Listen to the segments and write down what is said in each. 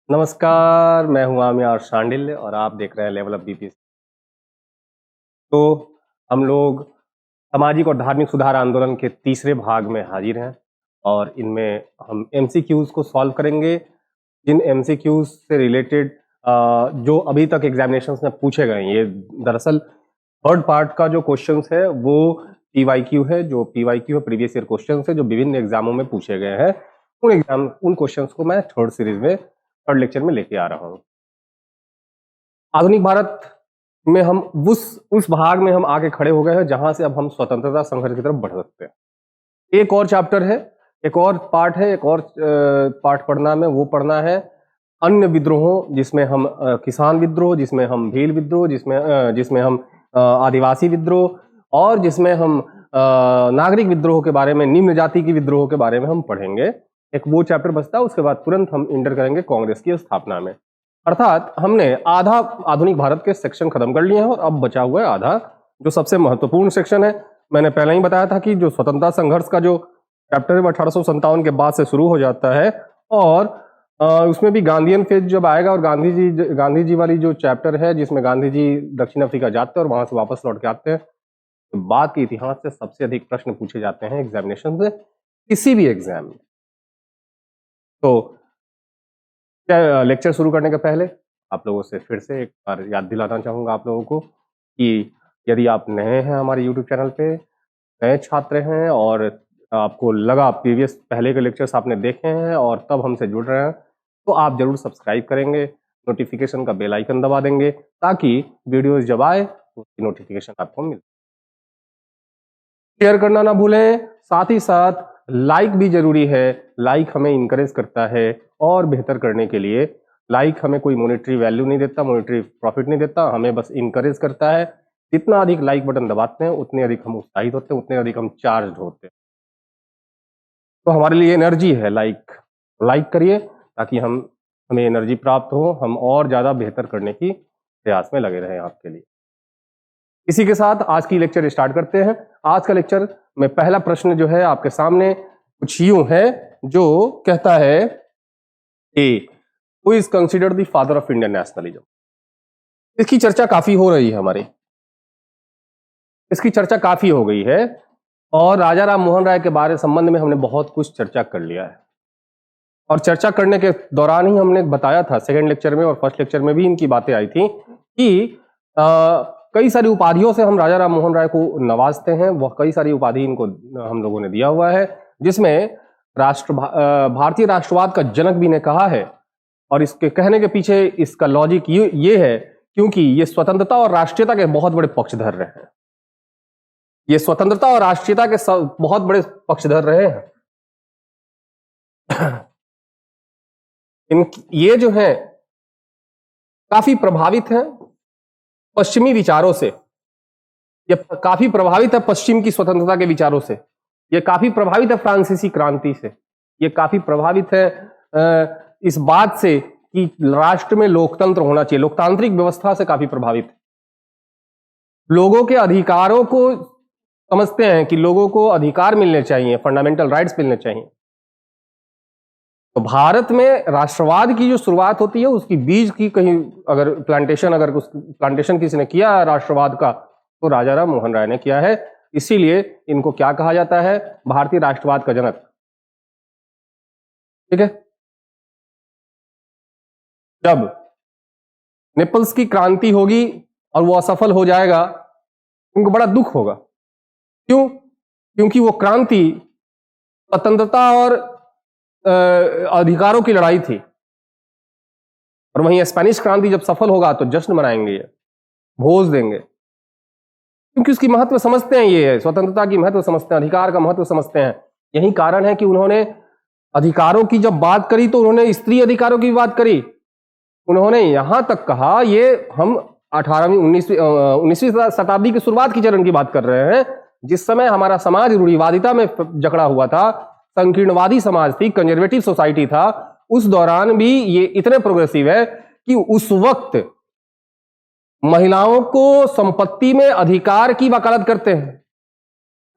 नमस्कार, मैं हूँ आमिर शांडिल्य और आप देख रहे हैं लेवल अप बीपीएससी। तो हम लोग सामाजिक और धार्मिक सुधार आंदोलन के तीसरे भाग में हाजिर हैं और इनमें हम एमसीक्यूज को सॉल्व करेंगे। जिन एमसीक्यूज से रिलेटेड जो अभी तक एग्जामिनेशंस में पूछे गए हैं, ये दरअसल थर्ड पार्ट का जो क्वेश्चंस है वो पीवाईक्यू है। जो पीवाईक्यू है प्रीवियस ईयर क्वेश्चंस है जो विभिन्न एग्जामों में पूछे गए हैं। उन क्वेश्चंस को मैं थर्ड सीरीज में थर्ड लेक्चर में लेके आ रहा हूँ। आधुनिक भारत में हम उस भाग में हम आके खड़े हो गए हैं जहां से अब हम स्वतंत्रता संघर्ष की तरफ बढ़ सकते हैं। एक और चैप्टर है, एक और पार्ट है, एक और पार्ट पढ़ना में वो पढ़ना है अन्य विद्रोहों, जिसमें हम किसान विद्रोह, जिसमें हम भील विद्रोह, जिसमें हम आदिवासी विद्रोह और जिसमें हम नागरिक विद्रोह के बारे में, निम्न जाति की विद्रोह के बारे में हम पढ़ेंगे। एक वो चैप्टर बचता है, उसके बाद तुरंत हम इंटर करेंगे कांग्रेस की स्थापना में। अर्थात हमने आधा आधुनिक भारत के सेक्शन खत्म कर लिए हैं और अब बचा हुआ है आधा, जो सबसे महत्वपूर्ण सेक्शन है। मैंने पहले ही बताया था कि जो स्वतंत्रता संघर्ष का जो चैप्टर है वो 1857 के बाद से शुरू हो जाता है और उसमें भी गांधीयन फेज जब आएगा और गांधी जी वाली जो चैप्टर है जिसमें गांधी जी दक्षिण अफ्रीका जाते हैं और वहां से वापस लौट के आते हैं, तो बाद के इतिहास से सबसे अधिक प्रश्न पूछे जाते हैं एग्जामिनेशन से, किसी भी एग्जाम में। तो लेक्चर शुरू करने के पहले आप लोगों से फिर से एक बार याद दिलाना चाहूँगा आप लोगों को कि यदि आप नए हैं हमारे यूट्यूब चैनल पे, नए छात्र हैं और आपको लगा प्रीवियस पहले के लेक्चर्स आपने देखे हैं और तब हमसे जुड़ रहे हैं, तो आप जरूर सब्सक्राइब करेंगे, नोटिफिकेशन का बेल आइकन दबा देंगे ताकि वीडियोस जब आए तो उसकी नोटिफिकेशन आपको मिले। शेयर करना ना भूलें, साथ ही साथ लाइक भी जरूरी है। लाइक हमें इंकरेज करता है और बेहतर करने के लिए। लाइक हमें कोई मॉनेटरी वैल्यू नहीं देता, मॉनेटरी प्रॉफिट नहीं देता, हमें बस इंकरेज करता है। जितना अधिक लाइक बटन दबाते हैं उतने अधिक हम उत्साहित होते हैं, उतने अधिक हम चार्ज होते हैं। तो हमारे लिए एनर्जी है लाइक करिए ताकि हमें एनर्जी प्राप्त हो, हम और ज्यादा बेहतर करने की प्रयास में लगे रहें आपके लिए। इसी के साथ आज की लेक्चर स्टार्ट करते हैं। आज का लेक्चर में पहला प्रश्न जो है आपके सामने कुछ यूं है जो कहता है कि who is considered the father of Indian nationalism. इसकी चर्चा काफी हो रही है इसकी चर्चा काफी हो गई है और राजा राम मोहन राय के बारे संबंध में हमने बहुत कुछ चर्चा कर लिया है और चर्चा करने के दौरान ही हमने बताया था, सेकेंड लेक्चर में और फर्स्ट लेक्चर में भी इनकी बातें आई थी कि कई सारी उपाधियों से हम राजा राम मोहन राय को नवाजते हैं। वह कई सारी उपाधि इनको हम लोगों ने दिया हुआ है, जिसमें भारतीय राष्ट्रवाद का जनक भी ने कहा है और इसके कहने के पीछे इसका लॉजिक ये है क्योंकि ये स्वतंत्रता और राष्ट्रीयता के बहुत बड़े पक्षधर रहे हैं। ये स्वतंत्रता और राष्ट्रीयता के बहुत बड़े पक्षधर रहे हैं। ये जो है काफी प्रभावित हैं पश्चिमी विचारों से। ये काफी प्रभावित है पश्चिम की स्वतंत्रता के विचारों से। ये काफी प्रभावित है फ्रांसीसी क्रांति से। ये काफी प्रभावित है इस बात से कि राष्ट्र में लोकतंत्र होना चाहिए, लोकतांत्रिक व्यवस्था से काफी प्रभावित है। लोगों के अधिकारों को समझते हैं कि लोगों को अधिकार मिलने चाहिए, फंडामेंटल राइट्स मिलने चाहिए। तो भारत में राष्ट्रवाद की जो शुरुआत होती है उसकी बीज की कहीं अगर प्लांटेशन किसी ने किया राष्ट्रवाद का तो राजा राम मोहन राय ने किया है। इसीलिए इनको क्या कहा जाता है, भारतीय राष्ट्रवाद का जनक। ठीक है। जब नेपल्स की क्रांति होगी और वो असफल हो जाएगा उनको बड़ा दुख होगा। क्यों? क्योंकि वो क्रांति स्वतंत्रता और अधिकारों की लड़ाई थी और वहीं स्पेनिश क्रांति जब सफल होगा तो जश्न मनाएंगे, भोज देंगे, क्योंकि उसकी महत्व समझते हैं। ये स्वतंत्रता की महत्व समझते हैं, अधिकार का महत्व समझते हैं। यही कारण है कि उन्होंने अधिकारों की जब बात करी तो उन्होंने स्त्री अधिकारों की बात करी। उन्होंने यहां तक कहा, ये हम 19वीं शताब्दी की शुरुआत की चरण की बात कर रहे हैं, जिस समय हमारा समाज रूढ़िवादिता में जकड़ा हुआ था, संकीर्णवादी समाज थी, कंजर्वेटिव सोसाइटी था। उस दौरान भी ये इतने प्रोग्रेसिव है कि उस वक्त महिलाओं को संपत्ति में अधिकार की वकालत करते हैं,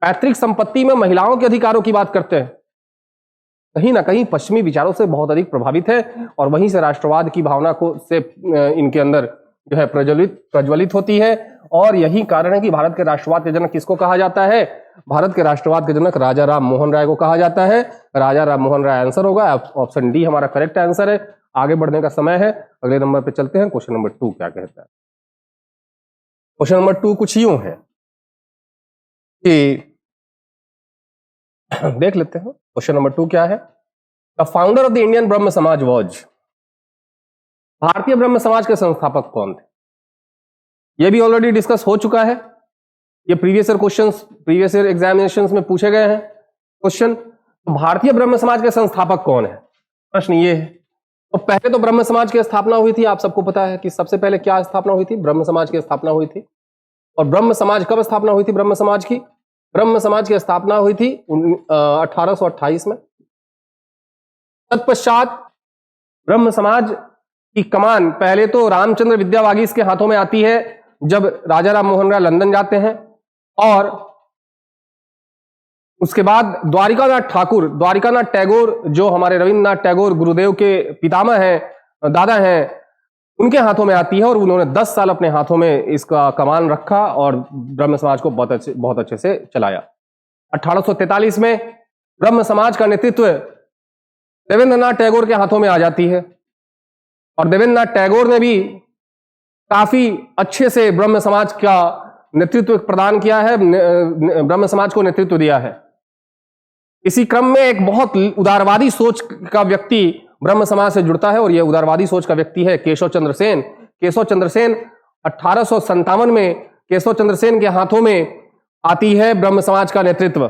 पैतृक संपत्ति में महिलाओं के अधिकारों की बात करते हैं। कहीं ना कहीं पश्चिमी विचारों से बहुत अधिक प्रभावित है और वहीं से राष्ट्रवाद की भावना को से इनके अंदर जो है प्रज्वलित होती है। और यही कारण है कि भारत के राष्ट्रवाद के जनक किसको कहा जाता है? भारत के राष्ट्रवाद के जनक राजा राम मोहन राय को कहा जाता है। राजा राम मोहन राय आंसर होगा, ऑप्शन डी हमारा करेक्ट आंसर है। आगे बढ़ने का समय है, अगले नंबर पे चलते हैं। क्वेश्चन नंबर 2 क्या कहता है? क्वेश्चन नंबर 2 कुछ यूं है कि देख लेते हैं। क्वेश्चन नंबर 2 क्या है? The founder of the Indian ब्रह्म समाज वॉज, भारतीय ब्रह्म समाज के संस्थापक कौन थे? यह भी ऑलरेडी डिस्कस हो चुका है। ये previous year questions, previous year examinations में पूछे गए हैं क्वेश्चन। तो भारतीय ब्रह्म समाज के संस्थापक कौन है, प्रश्न ये है। तो पहले तो ब्रह्म समाज की स्थापना हुई थी, आप सबको पता है कि सबसे पहले क्या स्थापना हुई थी? ब्रह्म समाज की स्थापना हुई थी। और ब्रह्म समाज कब स्थापना हुई थी? ब्रह्म समाज की स्थापना हुई थी 1828 में। तत्पश्चात ब्रह्म समाज की कमान पहले तो रामचंद्र विद्यावागीश के हाथों में आती है जब राजा राम मोहन राय लंदन जाते हैं, और उसके बाद द्वारिकानाथ टैगोर जो हमारे रविंद्रनाथ टैगोर गुरुदेव के पितामह हैं, दादा हैं, उनके हाथों में आती है। और उन्होंने 10 साल अपने हाथों में इसका कमान रखा और ब्रह्म समाज को बहुत अच्छे से चलाया। 1843 में ब्रह्म समाज का नेतृत्व देवेंद्रनाथ टैगोर के हाथों में आ जाती है और देवेंद्रनाथ टैगोर ने भी काफी अच्छे से ब्रह्म समाज का नेतृत्व प्रदान किया है, ब्रह्म समाज को नेतृत्व दिया है। इसी क्रम में एक बहुत उदारवादी सोच का व्यक्ति ब्रह्म समाज से जुड़ता है और यह उदारवादी सोच का व्यक्ति है केशव चंद्र सेन। केशव चंद्र सेन 1857 में केशव चंद्र सेन के हाथों में आती है ब्रह्म समाज का नेतृत्व।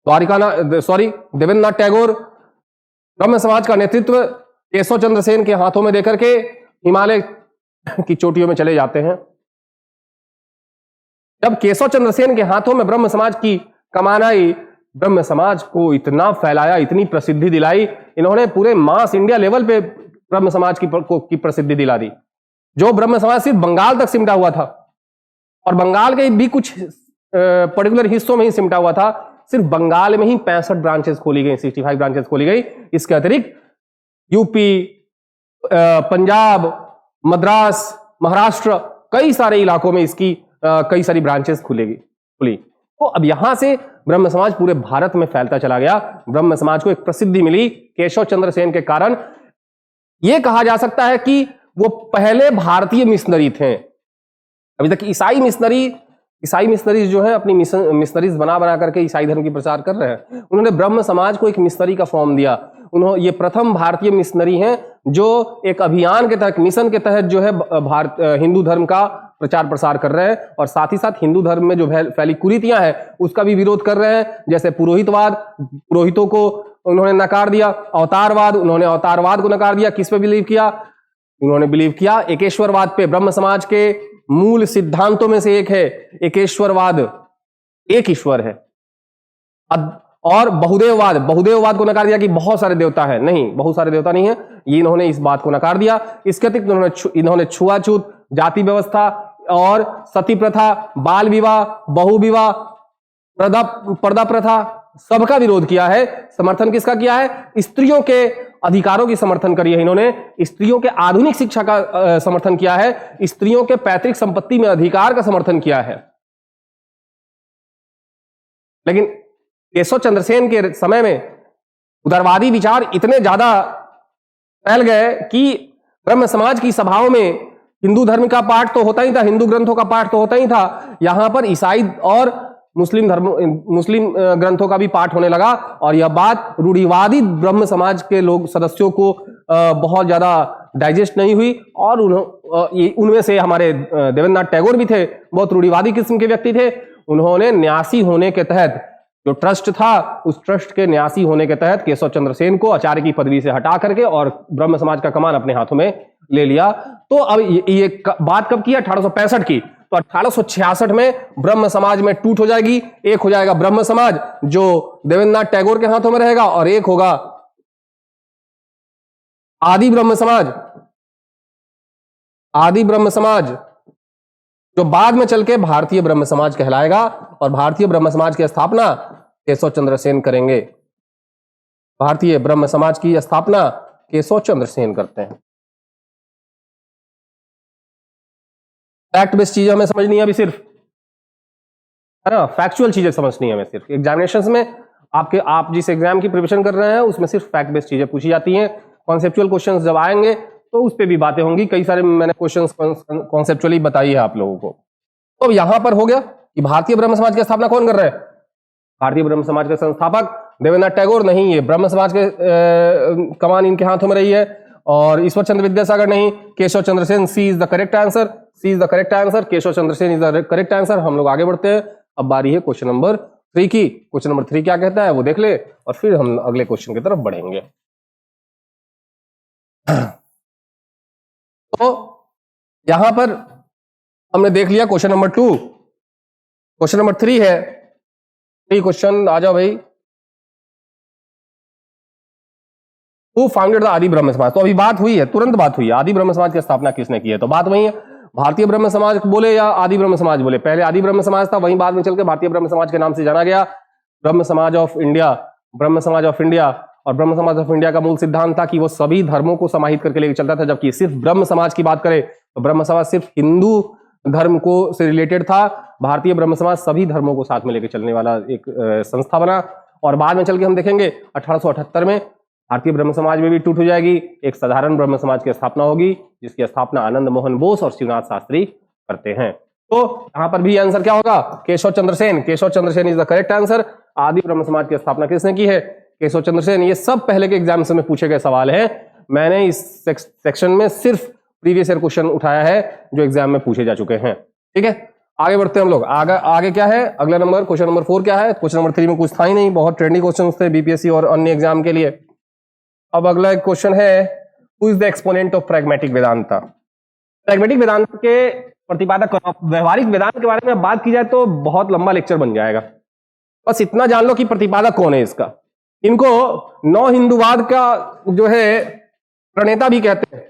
देवेंद्रनाथ टैगोर ब्रह्म समाज का नेतृत्व केशव चंद्र सेन के हाथों में देकर के हिमालय की चोटियों में चले जाते हैं। जब केशव चंद्र सेन के हाथों में ब्रह्म समाज की कमान आई, ब्रह्म समाज को इतना फैलाया, इतनी प्रसिद्धि दिलाई, इन्होंने पूरे मास इंडिया लेवल पे ब्रह्म समाज की प्रसिद्धि दिला दी। जो ब्रह्म समाज सिर्फ बंगाल तक सिमटा हुआ था और बंगाल के भी कुछ पर्टिकुलर हिस्सों में ही सिमटा हुआ था। सिर्फ बंगाल में ही 65 ब्रांचेस खोली गई, 65 ब्रांचेस खोली गई। इसके अतिरिक्त यूपी, पंजाब, मद्रास, महाराष्ट्र, कई सारे इलाकों में इसकी कई सारी ब्रांचेस खुली। तो अब यहां से ब्रह्म समाज पूरे भारत में फैलता चला गया। ब्रह्म समाज को एक प्रसिद्धि मिली केशव चंद्र सेन के कारण। यह कहा जा सकता है कि वो पहले भारतीय मिशनरी थे। अभी तक ईसाई मिशनरीज जो है अपनी मिशनरीज बना करके ईसाई धर्म की प्रचार कर रहे हैं। उन्होंने ब्रह्म समाज को एक मिशनरी का फॉर्म दिया। ये प्रथम भारतीय मिशनरी हैं जो एक अभियान के तहत, मिशन के तहत जो है हिंदू धर्म का प्रचार प्रसार कर रहे हैं और साथ ही साथ हिंदू धर्म में जो फैली कुरीतियां हैं उसका भी विरोध कर रहे हैं। जैसे पुरोहितों को उन्होंने नकार दिया। उन्होंने अवतारवाद को नकार दिया। किस पे बिलीव किया? उन्होंने बिलीव किया एकेश्वरवाद पे। ब्रह्म समाज के मूल सिद्धांतों में से एक है एकेश्वरवाद, एक ईश्वर है। और बहुदेववाद को नकार दिया कि बहुत सारे देवता है। नहीं, बहुत सारे देवता नहीं है, ये इन्होंने इस बात को नकार दिया। इसके अतिरिक्त इन्होंने छुआछूत, जाति व्यवस्था और सती प्रथा, बाल विवाह, बहु विवाह, पर्दा प्रथा, सबका विरोध किया है। समर्थन किसका किया है? स्त्रियों के अधिकारों की समर्थन करी है इन्होंने। स्त्रियों के आधुनिक शिक्षा का समर्थन किया है। स्त्रियों के पैतृक संपत्ति में अधिकार का समर्थन किया है। लेकिन केशव चंद्र सेन के समय में उदारवादी विचार इतने ज्यादा फैल गए कि ब्रह्म समाज की सभाओं में हिंदू धर्म का पाठ तो होता ही था, हिंदू ग्रंथों का पाठ तो होता ही था, यहां पर ईसाई और मुस्लिम ग्रंथों का भी पाठ होने लगा। और यह बात रूढ़िवादी ब्रह्म समाज के सदस्यों को बहुत ज्यादा डाइजेस्ट नहीं हुई। और उनमें से हमारे देवेंद्रनाथ टैगोर भी थे, बहुत रूढ़िवादी किस्म के व्यक्ति थे। उन्होंने न्यासी होने के तहत, जो ट्रस्ट था उस ट्रस्ट के न्यासी होने के तहत केशव चंद्र सेन को आचार्य की पदवी से हटा करके और ब्रह्म समाज का कमान अपने हाथों में ले लिया। तो अब ये बात कब की? 1865 की। तो 1866 में ब्रह्म समाज में टूट हो जाएगी। एक हो जाएगा ब्रह्म समाज जो देवेंद्रनाथ टैगोर के हाथों में रहेगा और एक होगा आदि ब्रह्म समाज जो बाद में चल के भारतीय ब्रह्म समाज कहलाएगा। और भारतीय ब्रह्म समाज की स्थापना केशव चंद्र सेन करेंगे। भारतीय ब्रह्म समाज की स्थापना केशव चंद्र सेन करते हैं। फैक्ट बेस्ड चीजें हमें समझनी है अभी सिर्फ, है ना, फैक्चुअल चीजें समझनी है हमें सिर्फ। एग्जामिनेशंस में आप जिस एग्जाम की प्रिपरेशन कर रहे हैं उसमें सिर्फ फैक्ट बेस्ड चीजें पूछी जाती हैं। कॉन्सेप्चुअल क्वेश्चंस जब आएंगे तो उस पर भी बातें होंगी, कई सारे मैंने क्वेश्चंस कॉन्सेप्चुअली बताई है आप लोगों को। तो अब यहां पर हो गया कि भारतीय ब्रह्म समाज की स्थापना कौन कर रहा है? भारतीय ब्रह्म समाज के संस्थापक देवेंद्रनाथ टैगोर नहीं, ये ब्रह्म समाज के कमान इनके हाथों में रही है। और ईश्वर चंद्र विद्यासागर नहीं, Keshav Chandra Sen. C is the correct answer, C is the correct answer, Keshav Chandra Sen is the correct answer. हम लोग आगे बढ़ते हैं। अब बारी है क्वेश्चन नंबर 3 की। क्वेश्चन नंबर 3 क्या कहता है वो देख ले और फिर हम अगले क्वेश्चन की तरफ बढ़ेंगे। तो यहां पर हमने देख लिया क्वेश्चन नंबर 2। क्वेश्चन नंबर 3 है, 3 क्वेश्चन आ जाओ भाई। Who founded the आदि ब्रह्म समाज? तो अभी बात हुई है, तुरंत बात हुई है, आदि ब्रह्म समाज की स्थापना किसने की है? तो बात वही है, भारतीय ब्रह्म समाज बोले या आदि ब्रह्म समाज बोले, पहले आदि ब्रह्म समाज था, वहीं बाद में चल के भारतीय ब्रह्म समाज के नाम से जाना गया। ब्रह्म समाज ऑफ इंडिया, ब्रह्म समाज ऑफ इंडिया। और ब्रह्म समाज ऑफ इंडिया का मूल सिद्धांत था कि वो सभी धर्मों को समाहित करके लेकर चलता था, जबकि सिर्फ ब्रह्म समाज की बात करें तो ब्रह्म समाज सिर्फ हिंदू धर्म को से रिलेटेड था। भारतीय ब्रह्म समाज सभी धर्मों को साथ में लेकर चलने वाला एक संस्था बना। और बाद में चल के हम देखेंगे 1878 में भारतीय ब्रह्म समाज में भी टूट हो जाएगी, एक साधारण ब्रह्म समाज की स्थापना होगी, जिसकी स्थापना आनंद मोहन बोस और शिवनाथ शास्त्री करते हैं। तो यहां पर भी आंसर क्या होगा? Keshav Chandra Sen. Keshav Chandra Sen is the correct answer. Adi Brahmo समाज की स्थापना किसने की है? केशव चंद्र सेन। ये सब पहले के एग्जाम्स में पूछे गए सवाल है। मैंने इस सेक्शन में सिर्फ प्रीवियस ईयर क्वेश्चन उठाया है जो एग्जाम में पूछे जा चुके हैं। ठीक है, आगे बढ़ते हैं हम लोग। आगे क्या है? अगला नंबर क्वेश्चन नंबर 4 क्या है? क्वेश्चन नंबर 3 में कुछ था ही नहीं, बहुत ट्रेंडिंग क्वेश्चन थे बीपीएससी और अन्य एग्जाम के लिए। अब अगला एक क्वेश्चन है, who is the exponent of pragmatic Vedanta? Pragmatic Vedanta के प्रतिपादक, व्यवहारिक वेदांत के बारे में बात की जाए तो बहुत लंबा लेक्चर बन जाएगा। बस इतना जान लो कि प्रतिपादक कौन है इसका। इनको नौ हिंदूवाद का जो है प्रणेता भी कहते हैं।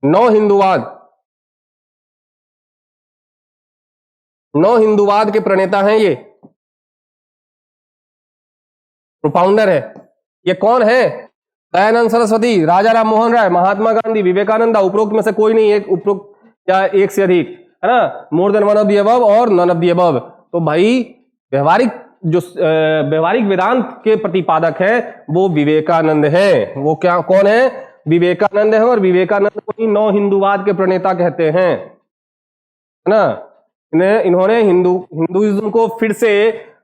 नौ हिंदूवाद के प्रणेता हैं ये, प्रोफाउंडर है। ये कौन है? दयानंद सरस्वती, राजा राम मोहन राय, महात्मा गांधी, विवेकानंद। उपरोक्त में से कोई नहीं, एक उपरोक्त या एक से अधिक, है ना, मोर than one of the above और नन ऑफ द अबव। तो भाई व्यवहारिक वेदांत के प्रतिपादक है वो विवेकानंद है। वो क्या, कौन है? विवेकानंद है। और विवेकानंद को ही नौ हिंदूवाद के प्रणेता कहते हैं, है ना। इन्होंने हिंदुइज्म को फिर से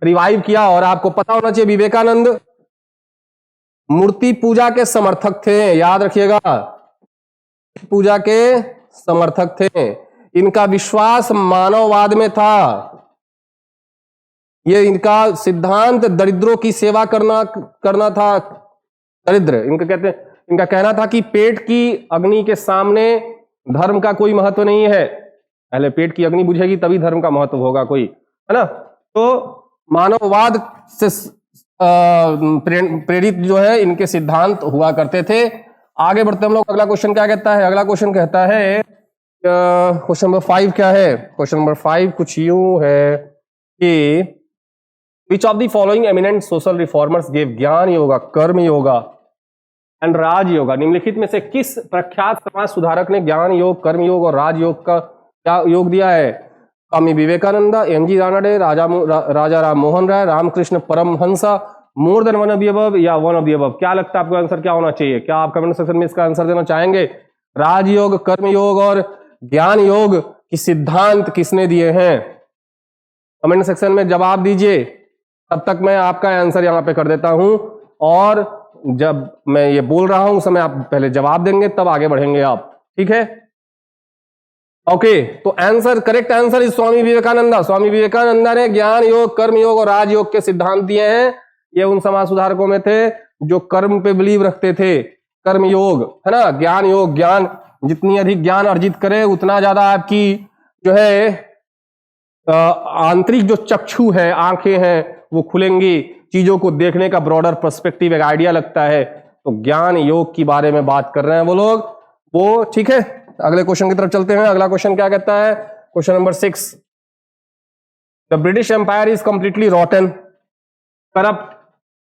रिवाइव किया। और आपको पता होना चाहिए विवेकानंद मूर्ति पूजा के समर्थक थे, याद रखिएगा, पूजा के समर्थक थे। इनका विश्वास मानववाद में था। ये इनका सिद्धांत दरिद्रों की सेवा करना था। दरिद्र इनका कहना था कि पेट की अग्नि के सामने धर्म का कोई महत्व नहीं है। पहले पेट की अग्नि बुझेगी तभी धर्म का महत्व होगा कोई, है ना। तो मानववाद से प्रेरित जो है इनके सिद्धांत हुआ करते थे। आगे बढ़ते हम लोग। अगला क्वेश्चन क्या कहता है? अगला क्वेश्चन कहता है, क्वेश्चन नंबर 5 क्या है? क्वेश्चन नंबर 5 कुछ यूं है कि which of the following eminent social reformers gave ज्ञान योगा, कर्म योगा एंड राज योगा? निम्नलिखित में से किस प्रख्यात समाज सुधारक ने ज्ञान योग, कर्म योग और राज योग का क्या योग दिया है? Swami Vivekananda, MG Ranade, Raja Ram Mohan Roy, Ramakrishna Paramahamsa, more than one of the above या वन ऑफ द अबव? क्या लगता है आपको आंसर क्या होना चाहिए? क्या आप कमेंट सेक्शन में इसका आंसर देना चाहेंगे? राजयोग, कर्म योग और ज्ञान योग की सिद्धांत किसने दिए हैं? कमेंट सेक्शन में जवाब दीजिए। तब तक मैं आपका आंसर यहां पे कर देता हूं, और जब मैं ये बोल रहा हूं उस समय आप पहले जवाब देंगे, तब आगे बढ़ेंगे आप। ठीक है, ओके। तो आंसर, करेक्ट आंसर इज स्वामी विवेकानंदा। स्वामी विवेकानंदा ने ज्ञान योग, कर्म योग और राजयोग के सिद्धांत दिए हैं। ये उन समाज सुधारकों में थे जो कर्म पे बिलीव रखते थे। कर्म योग, है ना, ज्ञान योग, ज्ञान जितनी अधिक ज्ञान अर्जित करे उतना ज्यादा आपकी जो है आंतरिक जो चक्षु है, आंखें हैं, वो खुलेंगी, चीजों को देखने का ब्रॉडर पर्सपेक्टिव, एक आइडिया लगता है। तो ज्ञान योग के बारे में बात कर रहे हैं वो लोग, वो ठीक है। अगले क्वेश्चन की तरफ चलते हैं। अगला क्वेश्चन क्या कहता है? Question number 6, the British empire is completely rotten. corrupt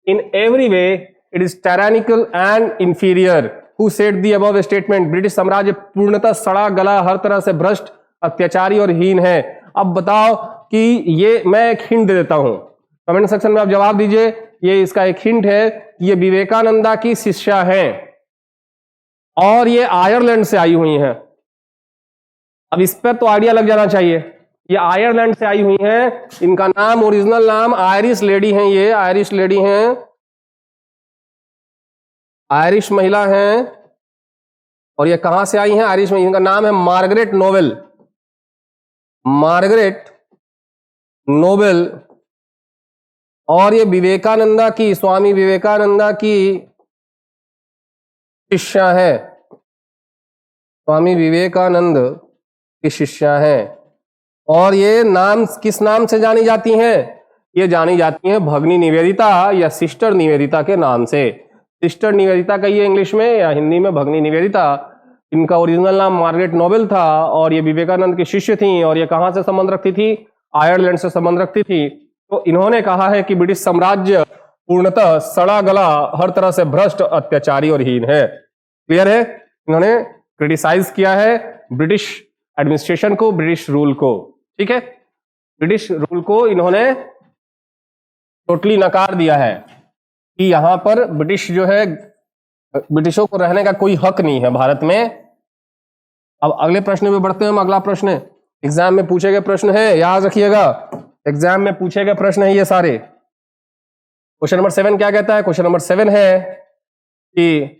in every way, it is tyrannical and inferior. Who said the above statement? British साम्राज्य पूर्णतः सड़ा गला, हर तरह से भ्रष्ट, अत्याचारी और हीन है। अब बताओ कि ये, मैं एक हिंट दे देता हूं, कमेंट सेक्शन में आप जवाब दीजिए। ये इसका एक हिंट है कि ये विवेकानंदा की शिष्या हैं और ये आयरलैंड से आई हुई हैं। अब इस पर तो आइडिया लग जाना चाहिए, ये आयरलैंड से आई हुई हैं। इनका नाम, ओरिजिनल नाम आयरिश लेडी हैं, ये आयरिश लेडी हैं, आयरिश महिला हैं। और ये कहां से आई हैं? आयरिश में। इनका नाम है मार्गरेट नोबेल, मार्गरेट नोबेल। और ये विवेकानंदा की, स्वामी विवेकानंदा की शिष्या है, स्वामी विवेकानंद की शिष्या है। और ये नाम किस नाम से जानी जाती हैं? ये जानी जाती हैं भगिनी निवेदिता या सिस्टर निवेदिता के नाम से। सिस्टर निवेदिता कहिए इंग्लिश में या हिंदी में भगिनी निवेदिता। इनका ओरिजिनल नाम मार्गरेट नोबेल था और ये विवेकानंद की शिष्य थी। और ये कहां से संबंध रखती थी? आयरलैंड से संबंध रखती थी। तो इन्होंने कहा है कि ब्रिटिश साम्राज्य पूर्णतः सड़ा गला, हर तरह से भ्रष्ट, अत्याचारी और हीन है। क्लियर है? इन्होंने क्रिटिसाइज किया है ब्रिटिश एडमिनिस्ट्रेशन को, ब्रिटिश रूल को। ठीक है, ब्रिटिश रूल को इन्होंने टोटली नकार दिया है कि यहां पर ब्रिटिश जो है, ब्रिटिशों को रहने का कोई हक नहीं है भारत में। अब अगले प्रश्न में बढ़ते हैं हम। अगला प्रश्न एग्जाम में पूछे गए प्रश्न है, याद रखिएगा, एग्जाम में पूछे गए प्रश्न है ये सारे। क्वेश्चन नंबर 7 क्या कहता है? क्वेश्चन नंबर 7 है कि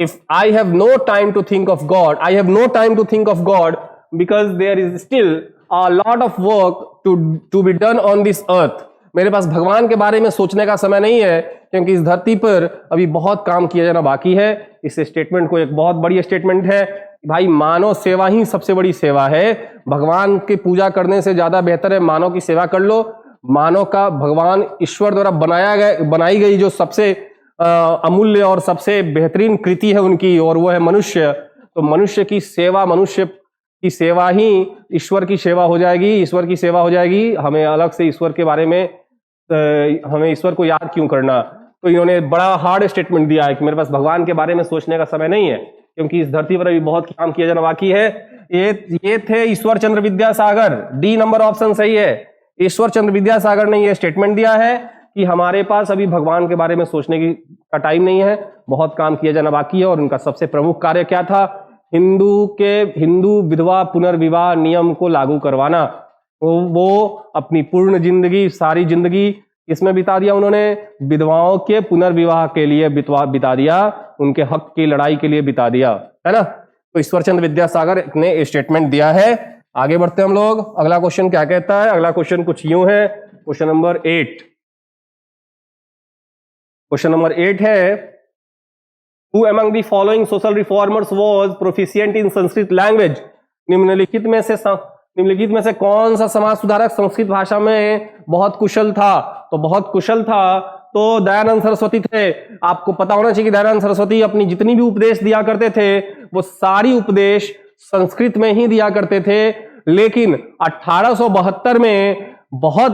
if I have no time to think of God, I have no time to think of God because there is still a lot of work to be done on this earth. मेरे पास भगवान के बारे में सोचने का समय नहीं है क्योंकि इस धरती पर अभी बहुत काम किया जाना बाकी है। इस स्टेटमेंट को एक बहुत बड़ी स्टेटमेंट है भाई, मानव सेवा ही सबसे बड़ी सेवा है। भगवान की पूजा करने से ज्यादा बेहतर है मानव की सेवा कर लो। मानव का भगवान ईश्वर द्वारा बनाई गई जो सबसे अमूल्य और सबसे बेहतरीन कृति है उनकी, और वो है मनुष्य। तो मनुष्य की सेवा, मनुष्य की सेवा ही ईश्वर की सेवा हो जाएगी, ईश्वर की सेवा हो जाएगी। हमें अलग से ईश्वर के बारे में, हमें ईश्वर को याद क्यों करना? तो इन्होंने बड़ा हार्ड स्टेटमेंट दिया है कि मेरे पास भगवान के बारे में सोचने का समय नहीं है क्योंकि इस धरती पर अभी बहुत काम किया जाना बाकी है। ये थे ईश्वर Chandra Vidyasagar. D number option सही है। ईश्वर चंद्र विद्यासागर ने यह स्टेटमेंट दिया है कि हमारे पास अभी भगवान के बारे में सोचने का टाइम नहीं है, बहुत काम किया जाना बाकी है। और उनका सबसे प्रमुख कार्य क्या था? हिंदू विधवा पुनर्विवाह नियम को लागू करवाना। वो अपनी पूर्ण जिंदगी, सारी जिंदगी इसमें बिता दिया उन्होंने, विधवाओं के पुनर्विवाह के लिए बिता दिया, उनके हक की लड़ाई के लिए बिता दिया, है ना। तो ईश्वरचंद्र विद्यासागर ने स्टेटमेंट दिया है। आगे बढ़ते हम लोग। अगला क्वेश्चन क्या कहता है? अगला क्वेश्चन कुछ यूं है, क्वेश्चन नंबर 8। क्वेश्चन नंबर 8 है, Who among the following social reformers was proficient in Sanskrit language? निम्नलिखित में से कौन सा समाज सुधारक संस्कृत भाषा में बहुत कुशल था? तो बहुत कुशल था तो दयानंद सरस्वती थे। आपको पता होना चाहिए कि दयानंद सरस्वती अपनी जितनी भी उपदेश दिया करते थे वो सारी उपदेश संस्कृत में ही दिया करते थे। लेकिन 1872 में बहुत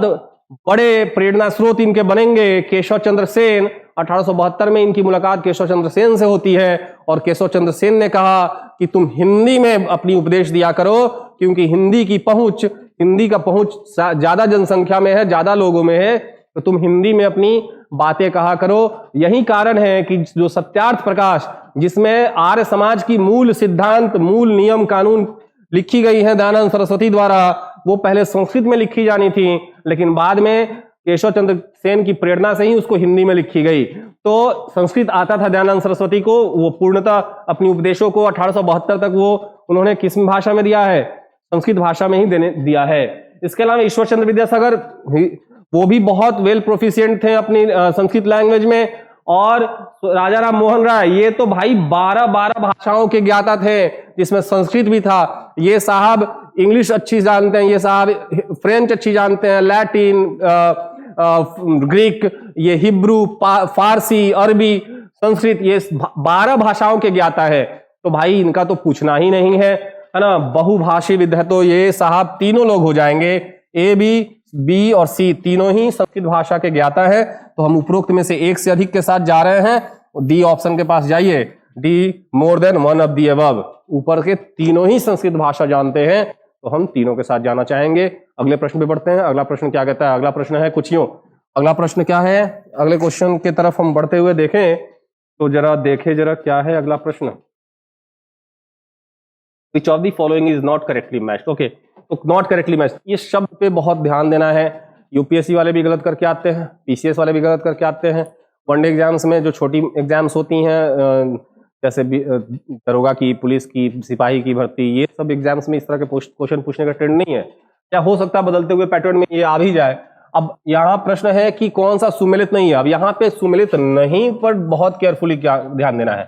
बड़े प्रेरणा स्रोत इनके बनेंगे केशव चंद्र सेन। 1872 में इनकी मुलाकात केशव चंद्र सेन से होती है और केशव चंद्र सेन ने कहा कि तुम हिंदी में अपनी उपदेश दिया करो क्योंकि हिंदी का पहुंच ज्यादा जनसंख्या में है, ज्यादा लोगों में है, तो तुम हिंदी में अपनी बातें कहा करो। यही कारण है कि जो सत्यार्थ प्रकाश, जिसमें आर्य समाज की मूल सिद्धांत, मूल नियम कानून लिखी गई है दयानंद सरस्वती द्वारा, वो पहले संस्कृत में लिखी जानी थी लेकिन बाद में केशव चंद्र सेन की प्रेरणा से ही उसको हिंदी में लिखी गई। तो संस्कृत आता था दयानंद सरस्वती को, वो पूर्णतः अपनी उपदेशों को 1872 तक वो उन्होंने किस भाषा में दिया है? संस्कृत भाषा में ही दिया है। इसके अलावा ईश्वर चंद्र विद्यासागर वो भी बहुत वेल प्रोफिशिएंट थे अपनी संस्कृत लैंग्वेज में। और राजा राम मोहन राय, ये तो भाई 12 भाषाओं के ज्ञाता थे जिसमें संस्कृत भी था। ये साहब इंग्लिश अच्छी जानते हैं, ये साहब फ्रेंच अच्छी जानते हैं, लैटिन, ग्रीक, ये हिब्रू, फारसी, अरबी, संस्कृत, ये 12 भाषाओं के ज्ञाता है। तो भाई इनका तो पूछना ही नहीं है ना। बहुभाषी विद्या तो ये साहब तीनों लोग हो जाएंगे। ए बी बी और सी तीनों ही संस्कृत भाषा के ज्ञाता है, तो हम उपरोक्त में से एक से अधिक के साथ जा रहे हैं। डी ऑप्शन के पास जाइए, D more than one of the above, ऊपर के तीनों ही संस्कृत भाषा जानते हैं, तो हम तीनों के साथ जाना चाहेंगे। अगले प्रश्न पे बढ़ते हैं। अगला प्रश्न क्या कहता है? अगला प्रश्न है कुछ यूं, अगला प्रश्न क्या है? अगले क्वेश्चन की तरफ हम बढ़ते हुए देखें तो जरा देखें जरा क्या है अगला प्रश्न। Which of the following is not correctly matched? Okay, तो नॉट करेक्टली मैच, ये शब्द पे बहुत ध्यान देना है। यूपीएससी वाले भी गलत करके आते हैं, पीसीएस वाले भी गलत करके आते हैं। वनडे एग्जाम्स में जो छोटी एग्जाम्स होती हैं जैसे दरोगा की, पुलिस की, सिपाही की भर्ती, ये सब एग्जाम्स में इस तरह के क्वेश्चन पूछने का ट्रेंड नहीं है। क्या हो सकता है बदलते हुए पैटर्न में ये आ भी जाए। अब यहाँ प्रश्न है कि कौन सा सुमेलित नहीं है। अब यहाँ पे सुमेलित नहीं पर बहुत केयरफुली क्या ध्यान देना है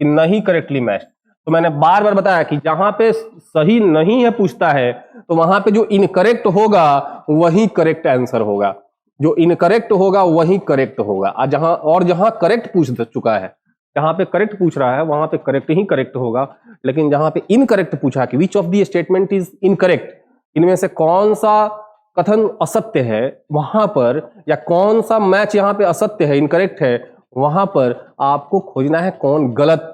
कि नहीं करेक्टली मैच। तो मैंने बार बार बताया कि जहां पे सही नहीं है पूछता है तो वहां पे जो इनकरेक्ट होगा वही करेक्ट आंसर होगा, जो इनकरेक्ट होगा वही करेक्ट होगा। जहां करेक्ट पूछ चुका है, जहां पे करेक्ट पूछ रहा है वहां पे करेक्ट ही करेक्ट होगा। लेकिन जहां पे इनकरेक्ट पूछा है कि which of the statement is incorrect, इनमें से कौन सा कथन असत्य है, वहां पर या कौन सा मैच यहाँ पे असत्य है, इनकरेक्ट है, वहां पर आपको खोजना है कौन गलत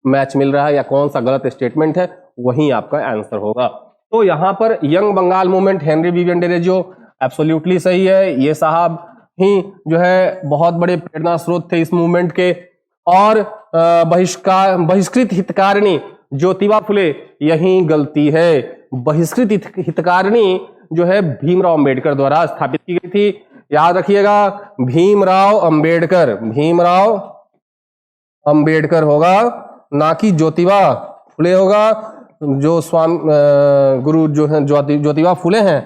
मैच मिल रहा है या कौन सा गलत स्टेटमेंट है, वही आपका आंसर होगा। तो यहां पर young Bengal movement, Henry Vivian Derozio absolutely सही है। ये साहब ही जो है बहुत बड़े प्रेरणा स्रोत थे इस मूवमेंट के। और बहिष्कृत हितकारिणी ज्योतिबा फुले, यही गलती है। बहिष्कृत हितकारिणी जो है भीमराव अंबेडकर द्वारा स्थापित की गई थी, याद रखिएगा। भीमराव अंबेडकर होगा, ना कि ज्योतिबा फुले होगा। जो स्वामी गुरु जो है ज्योतिबा फुले हैं,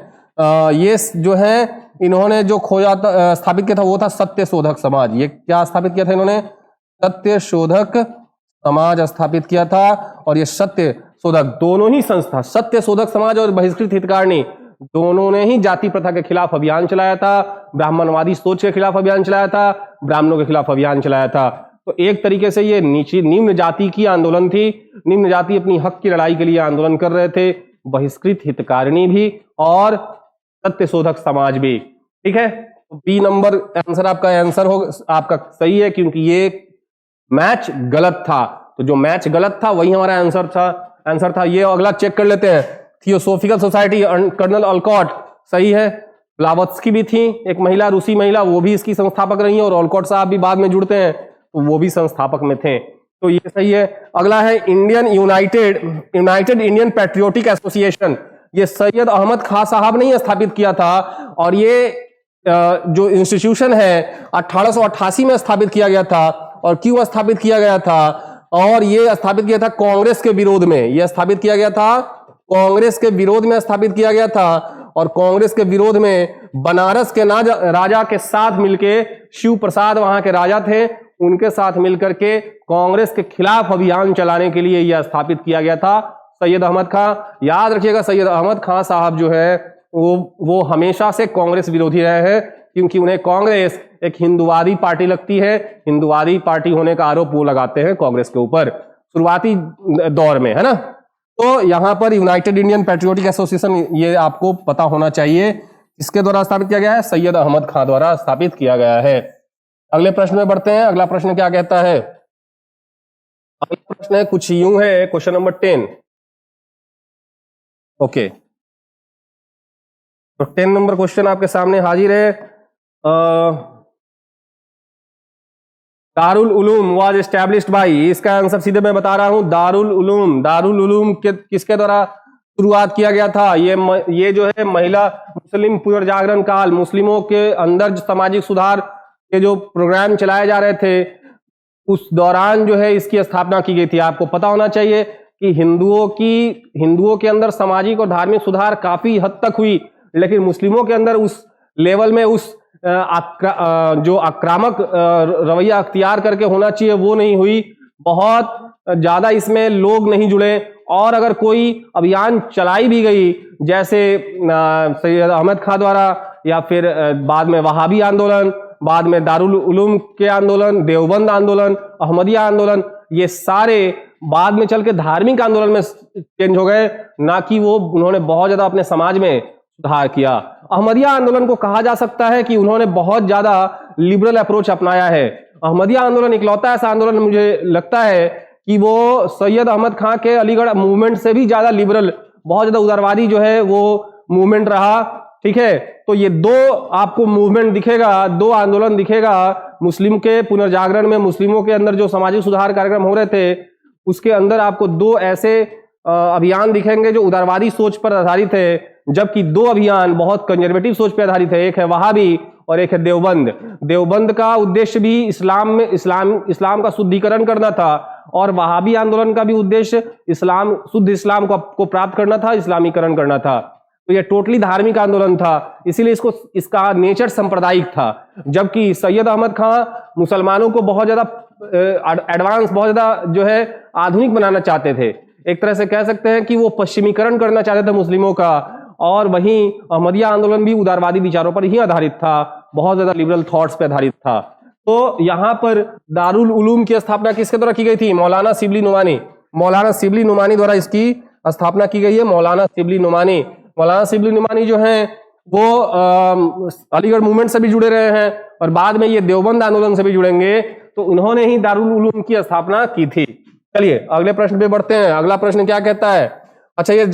ये जो है इन्होंने जो खोजा था, स्थापित किया था, वो था सत्य शोधक समाज। ये क्या स्थापित किया था इन्होंने? सत्य शोधक समाज स्थापित किया था। और ये सत्य शोधक दोनों ही संस्था, सत्य शोधक समाज और बहिष्कृत हितकारिणी, दोनों ने ही जाति प्रथा के खिलाफ अभियान चलाया था, ब्राह्मणवादी सोच के खिलाफ अभियान चलाया था, ब्राह्मणों के खिलाफ अभियान चलाया था। तो एक तरीके से ये निम्न जाति की आंदोलन थी। निम्न जाति अपनी हक की लड़ाई के लिए आंदोलन कर रहे थे, बहिष्कृत हितकारिणी भी और सत्य शोधक समाज भी। ठीक है, तो बी नंबर आंसर आपका सही है, क्योंकि ये मैच गलत था। तो जो मैच गलत था वही हमारा आंसर था। ये अगला चेक कर लेते हैं। थियोसोफिकल सोसाइटी, कर्नल ऑलकॉट सही है। ब्लावत्स्की भी थी, एक महिला, रूसी महिला, वो भी इसकी संस्थापक रही है। और ऑलकॉट साहब भी बाद में जुड़ते हैं, तो वो भी संस्थापक में थे, तो ये सही है। अगला है यूनाइटेड इंडियन पैट्रियोटिक एसोसिएशन। ये सैयद अहमद खां साहब ने स्थापित किया था। और ये जो इंस्टीट्यूशन है 1888 में स्थापित किया गया था। और क्यों स्थापित किया गया था? और ये स्थापित किया था कांग्रेस के विरोध में। यह स्थापित किया गया था कांग्रेस के विरोध में स्थापित किया गया था। और कांग्रेस के विरोध में बनारस के राजा के साथ मिलके, शिव प्रसाद वहां के राजा थे, उनके साथ मिलकर के कांग्रेस के खिलाफ अभियान चलाने के लिए यह स्थापित किया गया था। सैयद अहमद खां, याद रखिएगा, सैयद अहमद खां साहब जो है वो हमेशा से कांग्रेस विरोधी रहे हैं, क्योंकि उन्हें कांग्रेस एक हिंदुवादी पार्टी लगती है। हिंदुवादी पार्टी होने का आरोप वो लगाते हैं कांग्रेस के ऊपर शुरुआती दौर में, है ना। तो यहां पर यूनाइटेड इंडियन पैट्रियोटिक एसोसिएशन, ये आपको पता होना चाहिए, इसके द्वारा स्थापित किया गया है, सैयद अहमद खां द्वारा स्थापित किया गया है। अगले प्रश्न में बढ़ते हैं। अगला प्रश्न क्या कहता है? अगला प्रश्न है कुछ यूं है, क्वेश्चन नंबर 10। ओके, तो 10 नंबर क्वेश्चन आपके सामने हाजिर है। Darul Uloom was established bye, इसका आंसर सीधे मैं बता रहा हूं, दारुल उलूम किसके द्वारा शुरुआत किया गया था? ये जो है महिला मुस्लिम पुनर्जागरण काल, मुस्लिमों के अंदर सामाजिक सुधार के जो प्रोग्राम चलाए जा रहे थे, उस दौरान जो है इसकी स्थापना की गई थी। आपको पता होना चाहिए कि हिंदुओं के अंदर सामाजिक और धार्मिक सुधार काफी हद तक हुई, लेकिन मुस्लिमों के अंदर उस लेवल में जो आक्रामक रवैया अख्तियार करके होना चाहिए वो नहीं हुई। बहुत ज्यादा इसमें लोग नहीं जुड़े। और अगर कोई अभियान चलाई भी गई, जैसे सैयद अहमद खां द्वारा, या फिर बाद में वहाबी आंदोलन, बाद में दारुल उलूम के आंदोलन, देवबंद आंदोलन, अहमदिया आंदोलन, ये सारे बाद में चल के धार्मिक आंदोलन में चेंज हो गए, ना कि उन्होंने बहुत ज्यादा अपने समाज में सुधार किया। अहमदिया आंदोलन को कहा जा सकता है कि उन्होंने बहुत ज्यादा लिबरल अप्रोच अपनाया है। अहमदिया आंदोलन इकलौता ऐसा आंदोलन मुझे लगता है कि वो सैयद अहमद खां के अलीगढ़ मूवमेंट से भी ज्यादा लिबरल, बहुत ज्यादा उदारवादी जो है वो मूवमेंट रहा। ठीक है, तो ये दो आपको मूवमेंट दिखेगा, दो आंदोलन दिखेगा मुस्लिम के पुनर्जागरण में, मुस्लिमों के अंदर जो सामाजिक सुधार कार्यक्रम हो रहे थे उसके अंदर आपको दो ऐसे अभियान दिखेंगे जो उदारवादी सोच पर आधारित है, जबकि दो अभियान बहुत कंजर्वेटिव सोच पर आधारित है। एक है वहाबी और एक है देवबंद। देवबंद का उद्देश्य भी इस्लाम का शुद्धिकरण करना था, और वहाबी आंदोलन का भी उद्देश्य शुद्ध इस्लाम को प्राप्त करना था, इस्लामीकरण करना था। तो यह टोटली धार्मिक आंदोलन था, इसीलिए इसका नेचर सांप्रदायिक था। जबकि सैयद अहमद खां मुसलमानों को बहुत ज्यादा एडवांस, बहुत ज्यादा जो है आधुनिक बनाना चाहते थे। एक तरह से कह सकते हैं कि वो पश्चिमीकरण करना चाहते थे मुस्लिमों का, और वहीं अहमदिया आंदोलन भी उदारवादी विचारों पर ही आधारित था, बहुत ज्यादा लिबरल थॉट्स पर आधारित था। तो यहाँ पर दारुल उलूम की स्थापना किसके द्वारा की गई थी? मौलाना शिबली नुमानी। मौलाना शिबली नुमानी द्वारा इसकी स्थापना की गई है। मौलाना शिबली नुमानी जो हैं वो अलीगढ़ मूवमेंट से भी जुड़े रहे हैं, और बाद में ये देवबंद आंदोलन से भी जुड़ेंगे। तो उन्होंने ही दारुल उलूम की स्थापना की थी। चलिए अगले प्रश्न पे बढ़ते हैं। अगला प्रश्न क्या कहता है? अच्छा, ये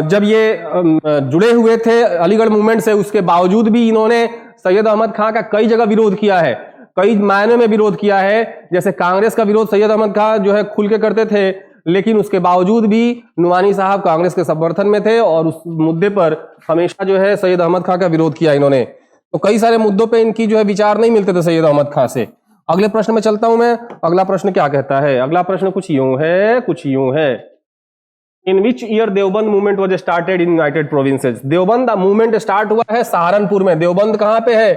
जब ये जुड़े हुए थे अलीगढ़ मूवमेंट से, उसके बावजूद भी इन्होंने सैयद अहमद खां का कई जगह विरोध किया है, कई मायने में विरोध किया है। जैसे कांग्रेस का विरोध सैयद अहमद खां जो है खुल के करते थे, लेकिन उसके बावजूद भी नुमानी साहब कांग्रेस के समर्थन में थे, और उस मुद्दे पर हमेशा जो है सैयद अहमद खां का विरोध किया इन्होंने। तो कई सारे मुद्दों पे इनकी जो है विचार नहीं मिलते थे सैयद अहमद खां से। अगले प्रश्न में चलता हूं मैं। अगला प्रश्न क्या कहता है? अगला प्रश्न कुछ यूं है। In which year Deoband movement was started in United Provinces? Deoband movement start हुआ है सहारनपुर में। देवबंद कहां पे है?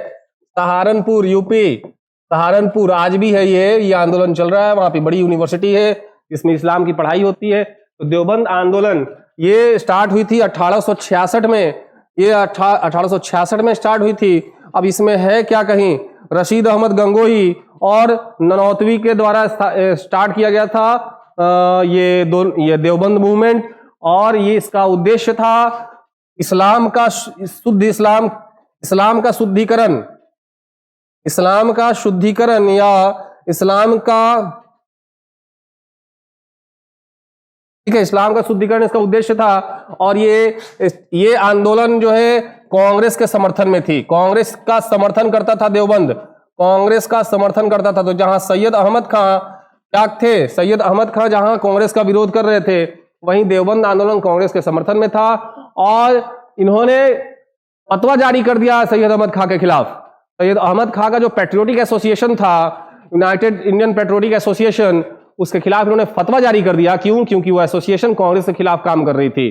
सहारनपुर, यूपी। सहारनपुर आज भी है ये आंदोलन चल रहा है। वहां पे बड़ी यूनिवर्सिटी है जिसमें इस्लाम की पढ़ाई होती है। तो देवबंद आंदोलन ये स्टार्ट हुई थी 1866 में। ये 1866 में स्टार्ट हुई थी। अब इसमें है क्या कहीं? रशीद अहमद गंगोही और ननौतवी के द्वारा स्टार्ट किया गया था ये देवबंद मूवमेंट, और ये इसका उद्देश्य था इस्लाम का शुद्धिकरण या इस्लाम का शुद्धिकरण इसका उद्देश्य था। और ये आंदोलन जो है कांग्रेस के समर्थन में थी। कांग्रेस का समर्थन करता था देवबंद, कांग्रेस का समर्थन करता था। तो जहां सैयद अहमद खां क्या थे? सैयद अहमद खां जहां कांग्रेस का विरोध कर रहे थे, वहीं देवबंद आंदोलन कांग्रेस के समर्थन में था। और इन्होंने फतवा जारी कर दिया सैयद अहमद खां के खिलाफ। सैयद अहमद खां का जो पैट्रियोटिक एसोसिएशन था, यूनाइटेड इंडियन पैट्रियोटिक एसोसिएशन, उसके खिलाफ इन्होंने फतवा जारी कर दिया। क्यों? क्योंकि वो एसोसिएशन कांग्रेस के खिलाफ काम कर रही थी।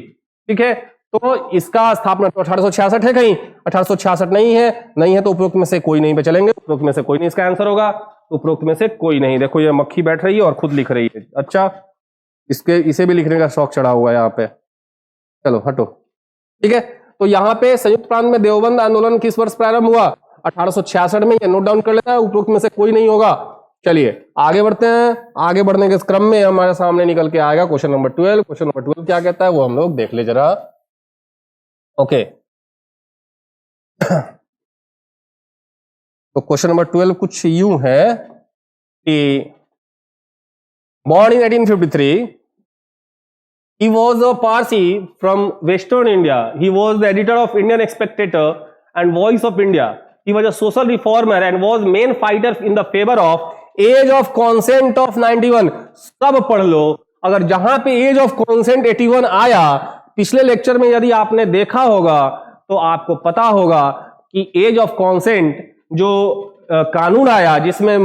ठीक है, तो इसका स्थापना 1866 है कहीं? 1866 नहीं है। तो उपरोक्त में से कोई नहीं पे चलेंगे। उपरोक्त में से कोई नहीं इसका आंसर होगा। उपरोक्त में से कोई नहीं। देखो ये मक्खी बैठ रही है और खुद लिख रही है। अच्छा, इसे भी लिखने का शौक चढ़ा हुआ है यहाँ पे। चलो हटो। ठीक है, तो यहाँ पे संयुक्त प्रांत में देवबंद आंदोलन किस वर्ष प्रारंभ हुआ? 1866 में। ये नोट डाउन कर लेना है। उपरोक्त में से कोई नहीं होगा। चलिए आगे बढ़ते हैं। आगे बढ़ने के क्रम में हमारे सामने निकल के आएगा क्वेश्चन नंबर 12। क्वेश्चन नंबर 12 क्या कहता है वो हम लोग देख ले जरा। ओके, तो क्वेश्चन नंबर 12 कुछ यूं है कि born in 1853, he was a Parsi from Western India. He was the editor of Indian Spectator and Voice of India. He was a social reformer and was main fighter in the favor of age of consent of 91. सब पढ़ लो। अगर जहां पे as of consent 81 आया, पिछले lecture में यदि आपने देखा होगा तो आपको पता होगा कि एज ऑफ कॉन्सेंट जो कानून आया, जिसमें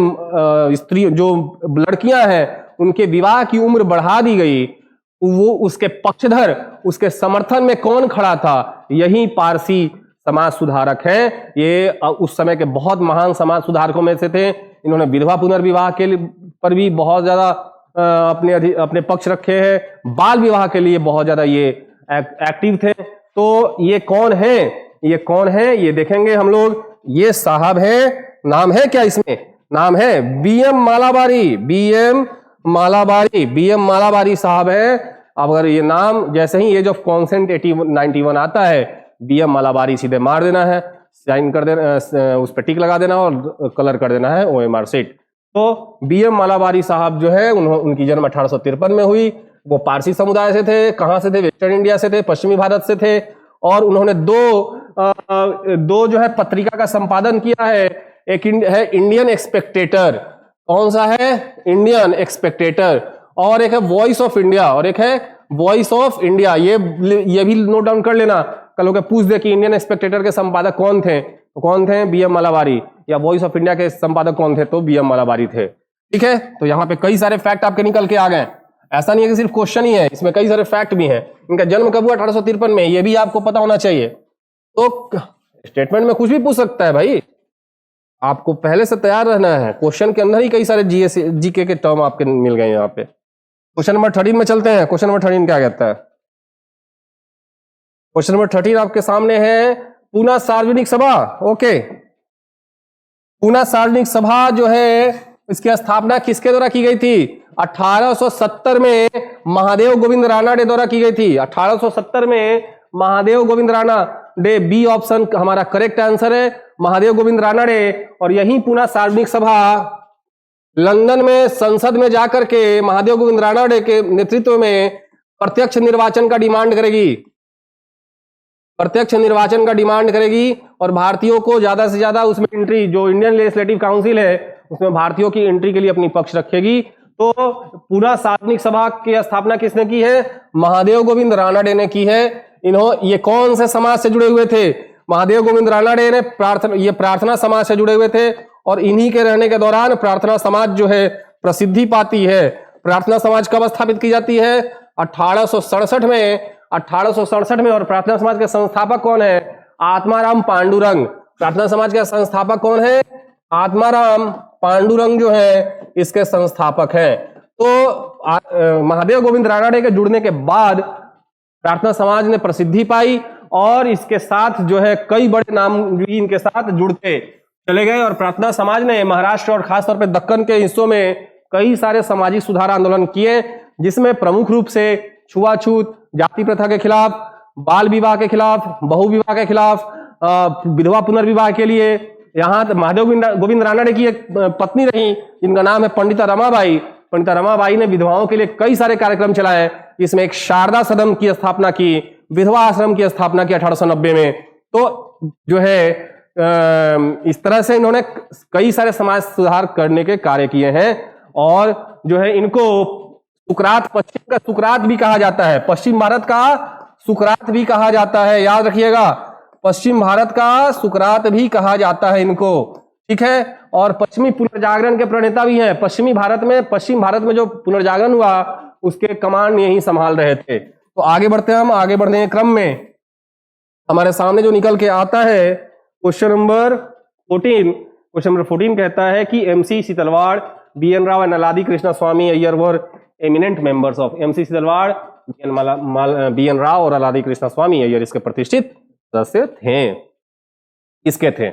स्त्री जो लड़कियां हैं उनके विवाह की उम्र बढ़ा दी गई, वो उसके पक्षधर, उसके समर्थन में कौन खड़ा था? यही पारसी समाज सुधारक हैं। ये उस समय के बहुत महान समाज सुधारकों में से थे। इन्होंने विधवा पुनर्विवाह के पर भी बहुत ज्यादा अपने पक्ष रखे हैं। बाल विवाह के लिए बहुत ज्यादा ये एक्टिव थे। तो ये कौन है? ये देखेंगे हम लोग। ये साहब है, नाम है क्या इसमें? नाम है बीएम मालाबारी। बीएम मालाबारी साहब है। अब अगर ये नाम जैसे ही एज ऑफ कॉन्सेंट 91 आता है, BM मालाबारी सीधे मार देना है, साइन कर देना, उस पर टिक लगा देना और कलर कर देना है OMR सीट। तो BM मालाबारी साहब जो है उनकी जन्म 1853 में हुई। वो पारसी समुदाय से थे। कहाँ से थे? वेस्टर्न इंडिया से थे, पश्चिमी भारत से थे। और उन्होंने दो जो है पत्रिका का संपादन किया है। एक है इंडियन एक्सपेक्टेटर। कौन सा है? इंडियन एक्सपेक्टेटर। और एक है वॉइस ऑफ इंडिया, और एक है वॉइस ऑफ इंडिया। ये भी नोट डाउन कर लेना, कल को पूछ दे कि इंडियन एक्सपेक्टेटर के संपादक कौन थे, तो कौन थे? BM मालाबारी। या वॉइस ऑफ इंडिया के संपादक कौन थे? तो BM मालाबारी थे। ठीक है, तो यहाँ पे कई सारे फैक्ट आपके निकल के आ गए। ऐसा नहीं है कि सिर्फ क्वेश्चन ही है, इसमें कई सारे फैक्ट भी हैं। इनका जन्म कब हुआ? 1853 में, ये भी आपको पता होना चाहिए। तो स्टेटमेंट में कुछ भी पूछ सकता है भाई, आपको पहले से तैयार रहना है। क्वेश्चन के अंदर ही कई सारे GK के टर्म आपके मिल गए यहाँ पे। क्वेश्चन नंबर 13 में चलते हैं। क्वेश्चन नंबर 13 क्या कहता है? क्वेश्चन नंबर 13 आपके सामने है पूना सार्वजनिक सभा। ओके, पूना सार्वजनिक सभा जो है इसकी स्थापना किसके द्वारा की गई थी? 1870 में महादेव गोविंद रानाडे द्वारा की गई थी। 1870 में महादेव गोविंद रानाडे, बी ऑप्शन हमारा करेक्ट आंसर है, महादेव गोविंद रानाडे। और यही पूना सार्वजनिक सभा लंदन में संसद में जाकर के महादेव गोविंद रानाडे के नेतृत्व में प्रत्यक्ष निर्वाचन का डिमांड करेगी। प्रत्यक्ष निर्वाचन का डिमांड करेगी और भारतीयों को ज्यादा से ज्यादा उसमें एंट्री, जो इंडियन लेजिस्लेटिव काउंसिल है उसमें भारतीयों की एंट्री के लिए अपनी पक्ष रखेगी। तो पूरा सार्वजनिक सभा की स्थापना किसने की है? महादेव गोविंद रानाडे ने की है। ये कौन से समाज से जुड़े हुए थे? महादेव गोविंद रानाडे ने प्रार्थना समाज से जुड़े हुए थे। और इन्हीं के रहने के दौरान प्रार्थना समाज जो है प्रसिद्धि पाती है। प्रार्थना समाज कब स्थापित की जाती है? 1867 में। 1867 में। और प्रार्थना समाज के संस्थापक कौन है? आत्माराम पांडुरंग। प्रार्थना समाज के संस्थापक कौन है? आत्माराम पांडुरंग जो है इसके संस्थापक हैं। तो महादेव गोविंद रानाडे के जुड़ने के बाद प्रार्थना समाज ने प्रसिद्धि पाई और इसके साथ जो है कई बड़े नाम भी इनके साथ जुड़ते चले गए। और प्रार्थना समाज ने महाराष्ट्र और खासतौर पर दक्कन के हिस्सों में कई सारे सामाजिक सुधार आंदोलन किए, जिसमें प्रमुख रूप से छुआछूत, जाति प्रथा के खिलाफ, बाल विवाह के खिलाफ, बहु विवाह के खिलाफ, विधवा पुनर्विवाह के लिए। यहाँ महादेव गोविंद रानाडे की एक पत्नी रही जिनका नाम है पंडिता रमाबाई। पंडिता रमाबाई ने विधवाओं के लिए कई सारे कार्यक्रम चलाए, इसमें एक शारदा सदन की स्थापना की, विधवा आश्रम की स्थापना की 1890 में। तो जो है इस तरह से इन्होंने कई सारे समाज सुधार करने के कार्य किए हैं। और जो है इनको सुकरात, पश्चिम का सुकरात भी कहा जाता है, पश्चिम भारत का सुकरात भी कहा जाता है, याद रखिएगा, पश्चिम भारत का सुकरात भी कहा जाता है इनको। ठीक है, और पश्चिमी पुनर्जागरण के प्रणेता भी हैं। पश्चिम भारत में जो पुनर्जागरण हुआ उसके कमान यही संभाल रहे थे। तो आगे बढ़ते हैं हम। आगे बढ़ने के क्रम में हमारे सामने जो निकल के आता है क्वेश्चन नंबर 14। क्वेश्चन नंबर 14 कहता है कि MC Setalvad, BN Rao and अलादी Krishna Swami Iyer were eminent members of. MC Setalvad, BN Rao और अलादी कृष्णा स्वामी अय्यर इसके प्रतिष्ठित सदस्य थे। किसके थे?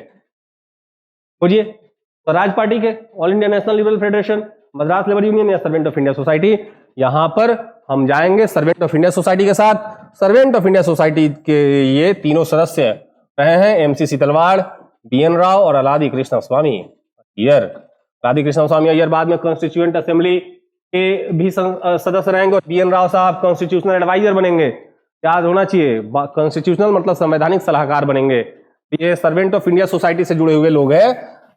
खोजिए। स्वराज पार्टी के, all India national liberal federation, Madras labour union या सर्वेंट ऑफ इंडिया सोसाइटी। यहां पर हम जाएंगे सर्वेंट ऑफ इंडिया सोसाइटी के साथ। सर्वेंट ऑफ इंडिया सोसाइटी के ये तीनों सदस्य रहे हैं MC सीतलवाड़, BN राव और अलादी कृष्णा स्वामी अय्यर। अलादी कृष्णा स्वामी अय्यर बाद में कॉन्स्टिट्यूएंट असेंबली के भी सदस्य रहेंगे और BN राव साहब कॉन्स्टिट्यूशनल एडवाइजर बनेंगे। याद होना चाहिए, कॉन्स्टिट्यूशनल मतलब संवैधानिक सलाहकार बनेंगे। ये सर्वेंट ऑफ इंडिया सोसाइटी से जुड़े हुए लोग हैं,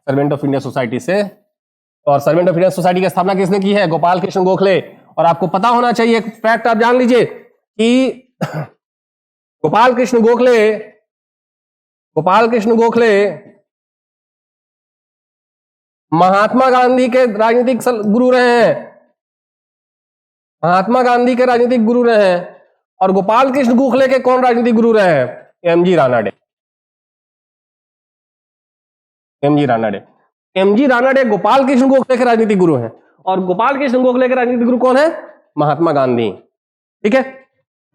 सर्वेंट ऑफ इंडिया सोसाइटी से। और सर्वेंट ऑफ इंडिया सोसाइटी की स्थापना किसने की है? गोपाल कृष्ण गोखले। और आपको पता होना चाहिए, एक फैक्ट आप जान लीजिए कि गोपाल कृष्ण गोखले महात्मा गांधी के राजनीतिक गुरु रहे हैं। महात्मा गांधी के राजनीतिक गुरु रहे हैं। और गोपाल कृष्ण गोखले के कौन राजनीतिक गुरु रहे हैं? MG रानाडे। MG रानाडे गोपाल कृष्ण गोखले के राजनीतिक गुरु हैं। और गोपाल कृष्ण गोखले के राजनीतिक गुरु कौन है? महात्मा गांधी। ठीक है,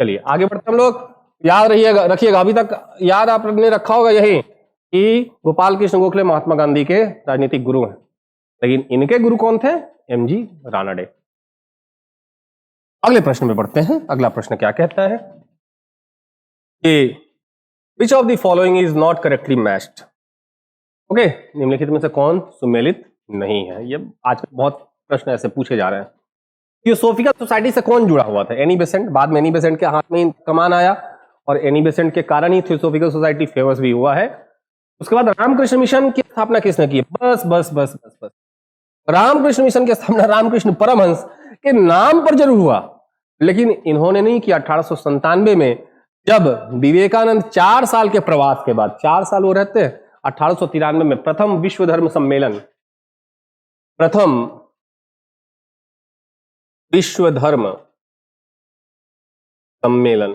चलिए आगे बढ़ते हम लोग। याद रखिएगा, अभी तक याद आपने रखा होगा यही कि गोपाल कृष्ण गोखले महात्मा गांधी के राजनीतिक गुरु हैं, लेकिन इनके गुरु कौन थे? MG रानाडे। अगले प्रश्न में बढ़ते हैं। अगला प्रश्न क्या कहता है कि which of the following is not correctly matched. Okay, निम्नलिखित में से कौन सुमेलित नहीं है। ये आज बहुत प्रश्न ऐसे पूछे जा रहे हैं। थियोसॉफिकल सोसाइटी से कौन जुड़ा हुआ था? Annie Besant. बाद में एनी बेसेंट के हाथ में ही कमान आया और एनी बेसेंट के कारण ही थियोसॉफिकल सोसाइटी फेमस भी हुआ है। उसके बाद रामकृष्ण मिशन की स्थापना किसने की? बस बस बस बस बस, रामकृष्ण मिशन की स्थापना रामकृष्ण परमहंस के नाम पर जरूर हुआ, लेकिन इन्होंने नहीं किया। 1897 में जब विवेकानंद 4 साल के प्रवास के बाद, 4 साल वो रहते हैं, 1893 में प्रथम विश्व धर्म सम्मेलन, प्रथम विश्व धर्म सम्मेलन,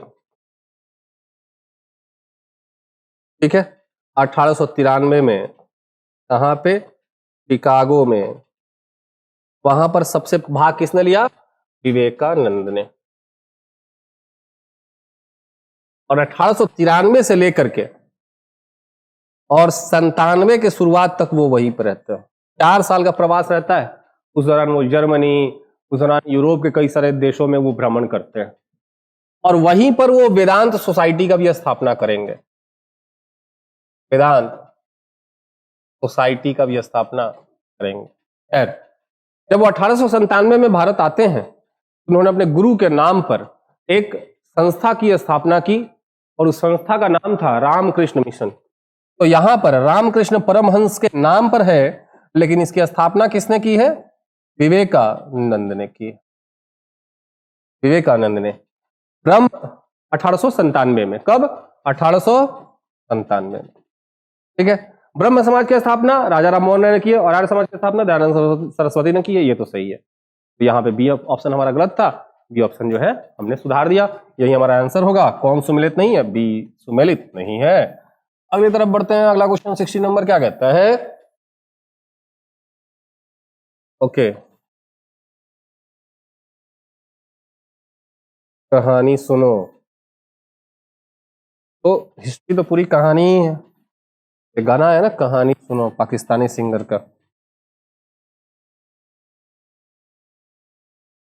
ठीक है, 1893 में कहां पे? शिकागो में। वहां पर सबसे भाग किसने लिया? विवेकानंद ने। और 1893 से लेकर के और 97 के शुरुआत तक वो वहीं पर रहते हैं। 4 साल का प्रवास रहता है। उस दौरान वो जर्मनी, उस दौरान यूरोप के कई सारे देशों में वो भ्रमण करते हैं और वहीं पर वो वेदांत सोसाइटी का भी स्थापना करेंगे। वेदांत सोसाइटी का भी स्थापना करेंगे। खैर, जब वो 1897 में भारत आते हैं, उन्होंने अपने गुरु के नाम पर एक संस्था की स्थापना की और उस संस्था का नाम था रामकृष्ण मिशन। तो यहां पर रामकृष्ण परमहंस के नाम पर है, लेकिन इसकी स्थापना किसने की है? विवेकानंद ने की। विवेकानंद ने ब्रह्म 1897 में। कब? 1897 में, ठीक है। ब्रह्म समाज की स्थापना राजा राम मोहन राय ने की है और आर्य समाज की स्थापना दयानंद सरस्वती ने की है। ये तो सही है। तो यहाँ पे बी ऑप्शन हमारा गलत था। बी ऑप्शन जो है हमने सुधार दिया, यही हमारा आंसर होगा। कौन सुमेलित नहीं है? बी सुमेलित नहीं है। अगली तरफ बढ़ते हैं। अगला क्वेश्चन 60 नंबर क्या कहता है? ओके, कहानी सुनो। तो हिस्ट्री तो पूरी कहानी ही है। एक गाना है ना, कहानी सुनो, पाकिस्तानी सिंगर का।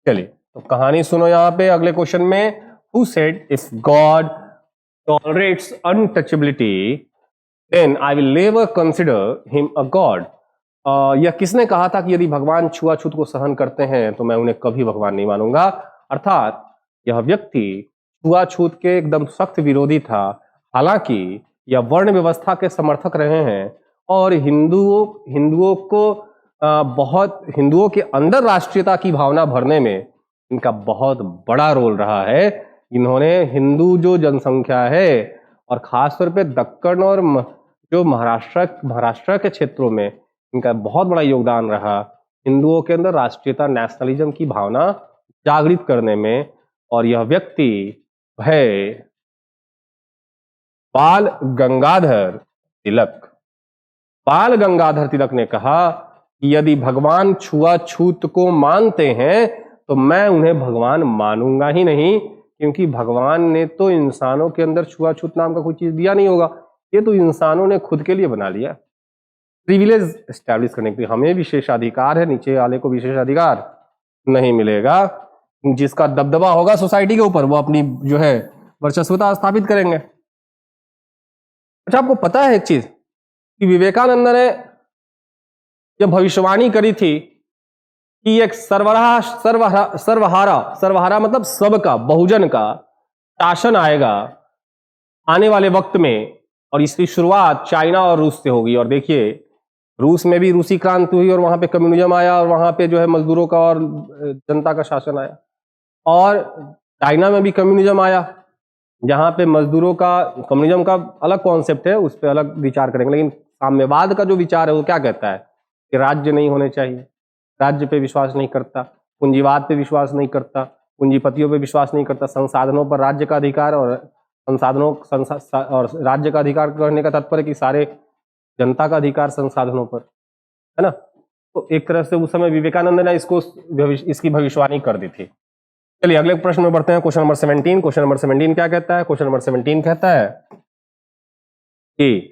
चलिए, तो कहानी सुनो। यहां पे अगले क्वेश्चन में, who said if God tolerates untouchability then I will never consider him a God. यह किसने कहा था कि यदि भगवान छुआछूत को सहन करते हैं तो मैं उन्हें कभी भगवान नहीं मानूंगा? अर्थात यह व्यक्ति छुआछूत के एकदम सख्त विरोधी था। हालांकि यह वर्ण व्यवस्था के समर्थक रहे हैं और हिंदुओं को हिंदुओं के अंदर राष्ट्रीयता की भावना भरने में इनका बहुत बड़ा रोल रहा है। इन्होंने हिंदू जो जनसंख्या है और खासतौर पे दक्कन और जो महाराष्ट्र के क्षेत्रों में इनका बहुत बड़ा योगदान रहा हिंदुओं के अंदर राष्ट्रीयता, नेशनलिज्म की भावना जागृत करने में। और यह व्यक्ति है बाल गंगाधर तिलक। बाल गंगाधर तिलक ने कहा कि यदि भगवान छुआछूत को मानते हैं तो मैं उन्हें भगवान मानूंगा ही नहीं, क्योंकि भगवान ने तो इंसानों के अंदर छुआछूत नाम का कोई चीज दिया नहीं होगा। ये तो इंसानों ने खुद के लिए बना लिया, प्रिविलेज एस्टैब्लिश करने के लिए। हमें विशेषाधिकार है, नीचे वाले को विशेषाधिकार नहीं मिलेगा। जिसका दबदबा होगा सोसाइटी के ऊपर वो अपनी जो है वर्चस्वता स्थापित करेंगे। अच्छा, आपको पता है एक चीज कि विवेकानंद ने जब भविष्यवाणी करी थी कि एक सर्वहारा मतलब सबका, बहुजन का शासन आएगा आने वाले वक्त में, और इसकी शुरुआत चाइना और रूस से होगी। और देखिए, रूस में भी रूसी क्रांति हुई और वहां पे कम्युनिज्म आया और वहां पे जो है मजदूरों का और जनता का शासन आया। और चाइना में भी कम्युनिज्म आया, जहां पे मजदूरों का, कम्युनिज्म का अलग कॉन्सेप्ट है, उस पर अलग विचार करेंगे। लेकिन साम्यवाद का जो विचार है वो क्या कहता है कि राज्य नहीं होने चाहिए, राज्य पे विश्वास नहीं करता, पूंजीवाद पे विश्वास नहीं करता, पूंजीपतियों पे विश्वास नहीं करता, संसाधनों पर राज्य का अधिकार। और और राज्य का अधिकार कहने का तात्पर्य कि सारे जनता का अधिकार संसाधनों पर, है ना। तो एक तरह से उस समय विवेकानंद ने इसकी भविष्यवाणी कर दी थी। चलिए अगले प्रश्न में बढ़ते हैं। Question number 17। क्वेश्चन नंबर 17 क्या कहता है? क्वेश्चन नंबर 17 कहता है कि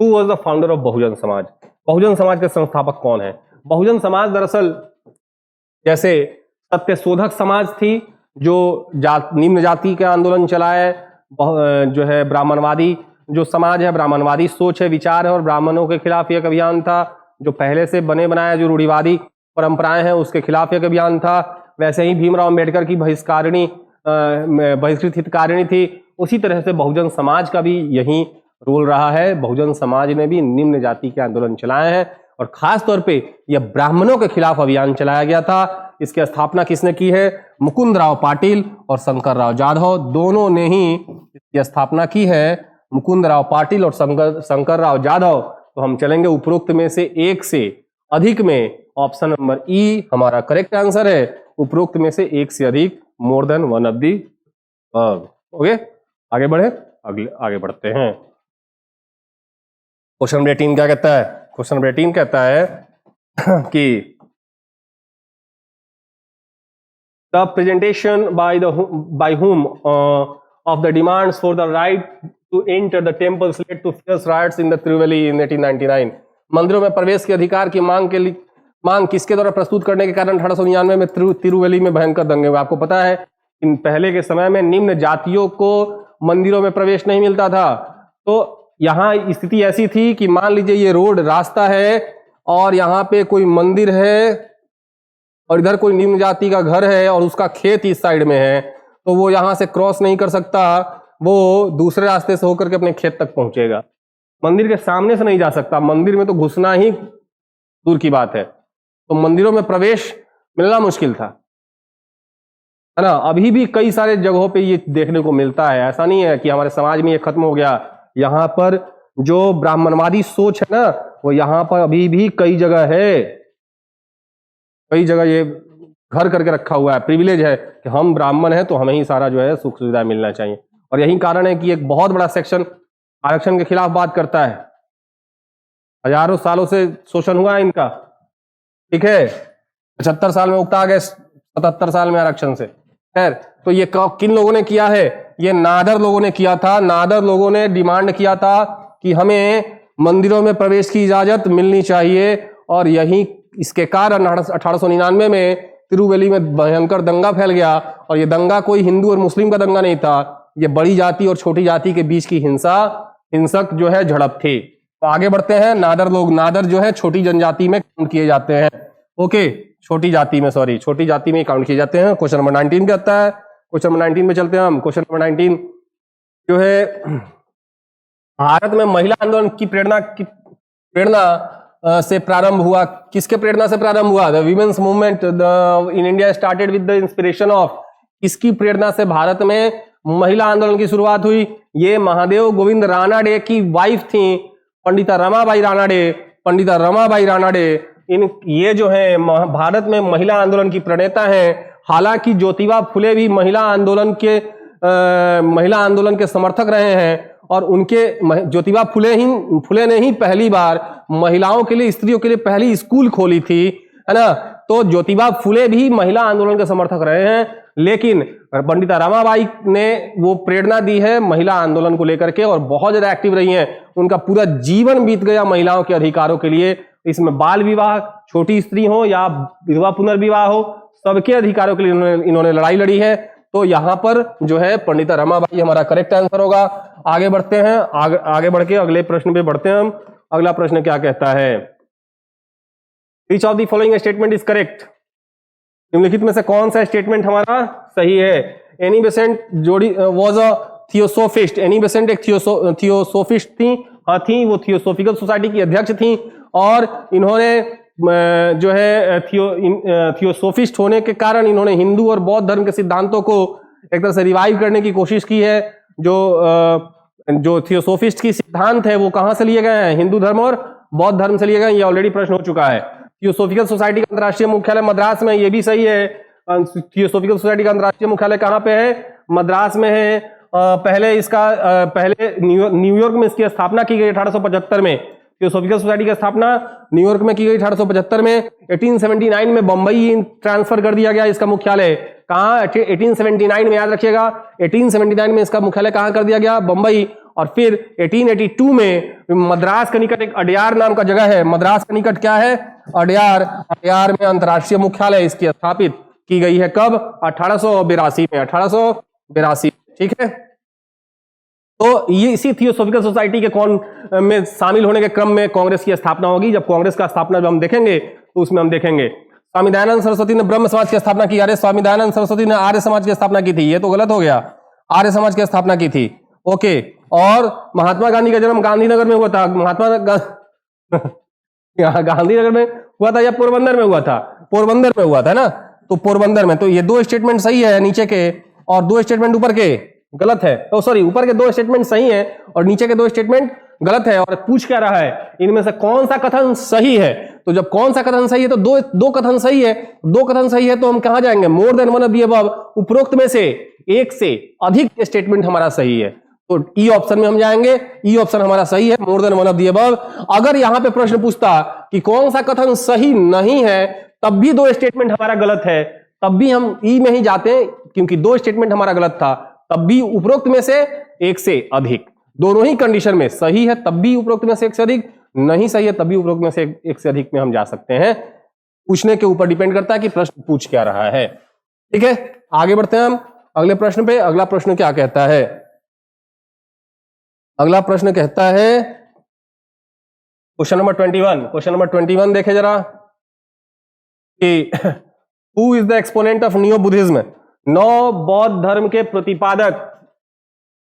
Who was the founder of Bahujan Samaj? Bahujan Samaj के संस्थापक कौन है? बहुजन समाज दरअसल जैसे सत्यशोधक समाज थी जो निम्न जाति के आंदोलन चलाए, जो है ब्राह्मणवादी जो समाज है, ब्राह्मणवादी सोच है, विचार है और ब्राह्मणों के खिलाफ एक अभियान था। जो पहले से बने बनाए जो रूढ़िवादी परंपराएं हैं उसके खिलाफ एक अभियान था। वैसे ही भीमराव अम्बेडकर की बहिष्कृत हितकारिणी थी, उसी तरह से बहुजन समाज का भी यही रोल रहा है। बहुजन समाज ने भी निम्न जाति के आंदोलन चलाए हैं और खास तौर पे यह ब्राह्मणों के खिलाफ अभियान चलाया गया था। इसकी स्थापना किसने की है? मुकुंदराव पाटिल और शंकरराव जाधव, दोनों ने ही इसकी स्थापना की है। मुकुंदराव पाटिल और शंकरराव जाधव। तो हम चलेंगे उपरोक्त में से एक से अधिक में, ऑप्शन नंबर ई हमारा करेक्ट आंसर है। उपरोक्त में से एक से अधिक, मोर than one of the. Okay, आगे आगे बढ़ते हैं। क्वेश्चन नंबर 18 क्या कहता है? क्वेश्चन नंबर 18 कहता है कि the presentation by whom of the demands for the right to enter the temples led to fierce riots in the Tiruveli in 1899। मंदिरों में प्रवेश के अधिकार की मांग किसके द्वारा प्रस्तुत करने के कारण 1899 में तिरुवेली में भयंकर दंगे हुए? आपको पता है इन पहले के समय में निम्न जातियों को मंदिरों में प्रवेश नहीं मिलता था। तो यहाँ स्थिति ऐसी थी कि मान लीजिए ये रोड रास्ता है और यहाँ पे कोई मंदिर है और इधर कोई निम्न जाति का घर है और उसका खेत इस साइड में है, तो वो यहाँ से क्रॉस नहीं कर सकता, वो दूसरे रास्ते से होकर के अपने खेत तक पहुंचेगा। मंदिर के सामने से नहीं जा सकता, मंदिर में तो घुसना ही दूर की बात है। तो मंदिरों में प्रवेश मिलना मुश्किल था, है ना। अभी भी कई सारे जगहों पे ये देखने को मिलता है, ऐसा नहीं है कि हमारे समाज में ये खत्म हो गया। यहाँ पर जो ब्राह्मणवादी सोच है ना, वो यहाँ पर अभी भी कई जगह है, कई जगह ये घर करके रखा हुआ है, प्रिविलेज है कि हम ब्राह्मण हैं तो हमें ही सारा जो है सुख सुविधा मिलना चाहिए। और यही कारण है कि एक बहुत बड़ा सेक्शन आरक्षण के खिलाफ बात करता है। हजारों सालों से शोषण हुआ है इनका, ठीक है। 75 साल में उगता गए, 77 साल में आरक्षण से। खैर, तो ये किन लोगों ने किया है? ये नादर लोगों ने किया था। नादर लोगों ने डिमांड किया था कि हमें मंदिरों में प्रवेश की इजाजत मिलनी चाहिए और यही इसके कारण 1899 में तिरुवेली में भयंकर दंगा फैल गया। और ये दंगा कोई हिंदू और मुस्लिम का दंगा नहीं था, ये बड़ी जाति और छोटी जाति के बीच की हिंसक जो है झड़प थी। तो आगे बढ़ते हैं। नादर जो है छोटी जनजाति में काउंट किए जाते हैं। ओके, छोटी जाति में काउंट किए जाते हैं। क्वेश्चन नंबर 19 कहता है, क्वेश्चन नंबर 19 में चलते हैं हम। क्वेश्चन नंबर 19 जो है, भारत में महिला आंदोलन की प्रेरणा से प्रारंभ हुआ। किसके प्रेरणा से प्रारंभ हुआ? The women's movement in India started with the inspiration of. किसकी प्रेरणा से भारत में महिला आंदोलन की शुरुआत हुई? ये महादेव गोविंद रानाडे की वाइफ थी, पंडिता रमाबाई रानाडे। ये जो है भारत में महिला आंदोलन की प्रणेता हैं। हालांकि ज्योतिबा फुले भी महिला आंदोलन के समर्थक रहे हैं और उनके ज्योतिबा फुले ने ही पहली बार महिलाओं के लिए, स्त्रियों के लिए पहली स्कूल खोली थी, है ना। तो ज्योतिबा फुले भी महिला आंदोलन के समर्थक रहे हैं, लेकिन पंडिता रमाबाई ने वो प्रेरणा दी है महिला आंदोलन को लेकर के और बहुत ज्यादा एक्टिव रही हैं। उनका पूरा जीवन बीत गया महिलाओं के अधिकारों के लिए। इसमें बाल विवाह, छोटी स्त्री हो या विधवा पुनर्विवाह हो, सबके अधिकारों के लिए इन्होंने लड़ाई लड़ी है। तो यहां पर जो है पंडिता रमाबाई हमारा करेक्ट आंसर होगा। आगे बढ़ते हैं, आगे बढ़ के अगले प्रश्न पे बढ़ते हैं हम। अगला प्रश्न क्या कहता है? Which of the following statement is correct? निम्नलिखित में से कौन सा स्टेटमेंट हमारा सही है? Annie Besant was a theosophist. Annie Besant एक थियोसोफिस्ट थी, थी वो थियोसोफिकल सोसाइटी की अध्यक्ष थी और इन्होंने जो है थियोसोफिस्ट होने के कारण इन्होंने हिंदू और बौद्ध धर्म के सिद्धांतों को एक तरह से रिवाइव करने की कोशिश की है। जो थियोसोफिस्ट की सिद्धांत है वो कहां से लिए गए हैं? हिंदू धर्म और बौद्ध धर्म से लिए गए। ये ऑलरेडी प्रश्न हो चुका है। थियोसोफिकल सोसाइटी का अंतर्राष्ट्रीय मुख्यालय मद्रास में, ये भी सही है। थियोसोफिकल सोसाइटी का अंतर्राष्ट्रीय मुख्यालय कहां पे है? मद्रास में है। पहले न्यूयॉर्क में इसकी स्थापना की गई 1875 में। थियोसोफिकल सोसाइटी की स्थापना न्यूयॉर्क में की गई 1875 में। 1879 में बंबई ट्रांसफर कर दिया गया इसका मुख्यालय। कहां? 1879 में, याद रखिएगा 1879 में इसका मुख्यालय कहां कर दिया गया? बंबई। और फिर 1882 में मद्रास के निकट एक अडयार नाम का जगह है। मद्रास के निकट क्या है? अडयार। अडयार में अंतर्राष्ट्रीय मुख्यालय इसकी स्थापित की गई है। कब? 1882 में, 1882। ठीक है, तो ये इसी थियोसॉफिकल सोसाइटी के कौन में शामिल होने के क्रम में कांग्रेस की स्थापना होगी। जब कांग्रेस का स्थापना जब हम देखेंगे तो उसमें हम देखेंगे स्वामी दयानंद सरस्वती ने ब्रह्म समाज की स्थापना की। अरे स्वामी दयानंद सरस्वती ने आर्य समाज की स्थापना की थी, ये तो गलत हो गया, आर्य समाज की स्थापना की थी। ओके, और महात्मा गांधी का जन्म गांधीनगर में हुआ था। गांधीनगर में हुआ था या पोरबंदर में हुआ था? पोरबंदर में हुआ था ना, तो पोरबंदर में। तो ये दो स्टेटमेंट सही है नीचे के, और दो स्टेटमेंट ऊपर के गलत है। तो सॉरी, ऊपर के दो स्टेटमेंट सही है और नीचे के दो स्टेटमेंट गलत है। और पूछ क्या रहा है, इनमें से कौन सा कथन सही है? तो जब कौन सा कथन सही है, तो दो कथन सही है। दो कथन सही है तो हम कहां जाएंगे? मोर than one of the above, उपरोक्त में से एक से अधिक स्टेटमेंट हमारा सही है, तो ई ऑप्शन में हम जाएंगे। ई ऑप्शन हमारा सही है, मोर than one of the above. अगर यहां पे प्रश्न पूछता कि कौन सा कथन सही नहीं है, तब भी दो स्टेटमेंट हमारा गलत है, तब भी हम ई में ही जाते हैं, क्योंकि दो स्टेटमेंट हमारा गलत था। तब भी उपरोक्त में से एक से अधिक, दोनों ही कंडीशन में सही है, तब भी उपरोक्त में से एक से अधिक, नहीं सही है तब भी उपरोक्त में से एक से अधिक में हम जा सकते हैं। पूछने के ऊपर डिपेंड करता है कि प्रश्न पूछ क्या रहा है। ठीक है, आगे बढ़ते हैं हम अगले प्रश्न पे। अगला प्रश्न क्या कहता है? अगला प्रश्न कहता है क्वेश्चन नंबर 21। क्वेश्चन नंबर 21 देखे जरा कि who is the exponent of neo Buddhism? नौ बौद्ध धर्म के प्रतिपादक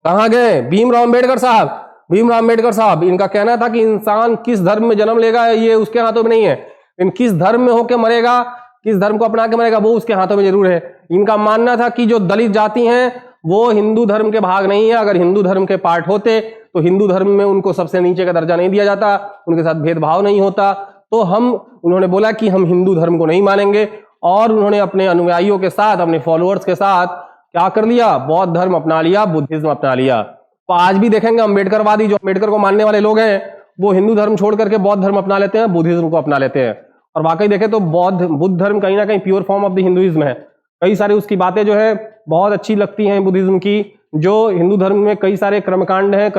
कहां गए? भीमराव अंबेडकर साहब। भीमराव अंबेडकर साहब, इनका कहना था कि इंसान किस धर्म में जन्म लेगा ये उसके हाथों में नहीं है, लेकिन किस धर्म में होकर मरेगा, किस धर्म को अपना के मरेगा वो उसके हाथों में जरूर है। इनका मानना था कि जो दलित जाति हैं वो हिंदू धर्म के भाग नहीं है। अगर हिंदू धर्म के पार्ट होते तो हिंदू धर्म में उनको सबसे नीचे का दर्जा नहीं दिया जाता, उनके साथ भेदभाव नहीं होता। तो उन्होंने बोला कि हम हिंदू धर्म को नहीं मानेंगे, और उन्होंने अपने अनुयायियों के साथ, अपने फॉलोअर्स के साथ क्या कर लिया? बौद्ध धर्म अपना लिया, बुद्धिज्म अपना लिया। तो आज भी देखेंगे अम्बेडकरवादी, जो अम्बेडकर को मानने वाले लोग हैं, वो हिंदू धर्म छोड़ करके बौद्ध धर्म अपना लेते हैं, बुद्धिज्म को अपना लेते हैं। और वाकई देखें तो बुद्ध धर्म कहीं ना कहीं pure form of the Hinduism है। कई सारी उसकी बातें जो है बहुत अच्छी लगती हैं बुद्धिज्म की। जो हिंदू धर्म में कई सारे कर्मकांड हैं,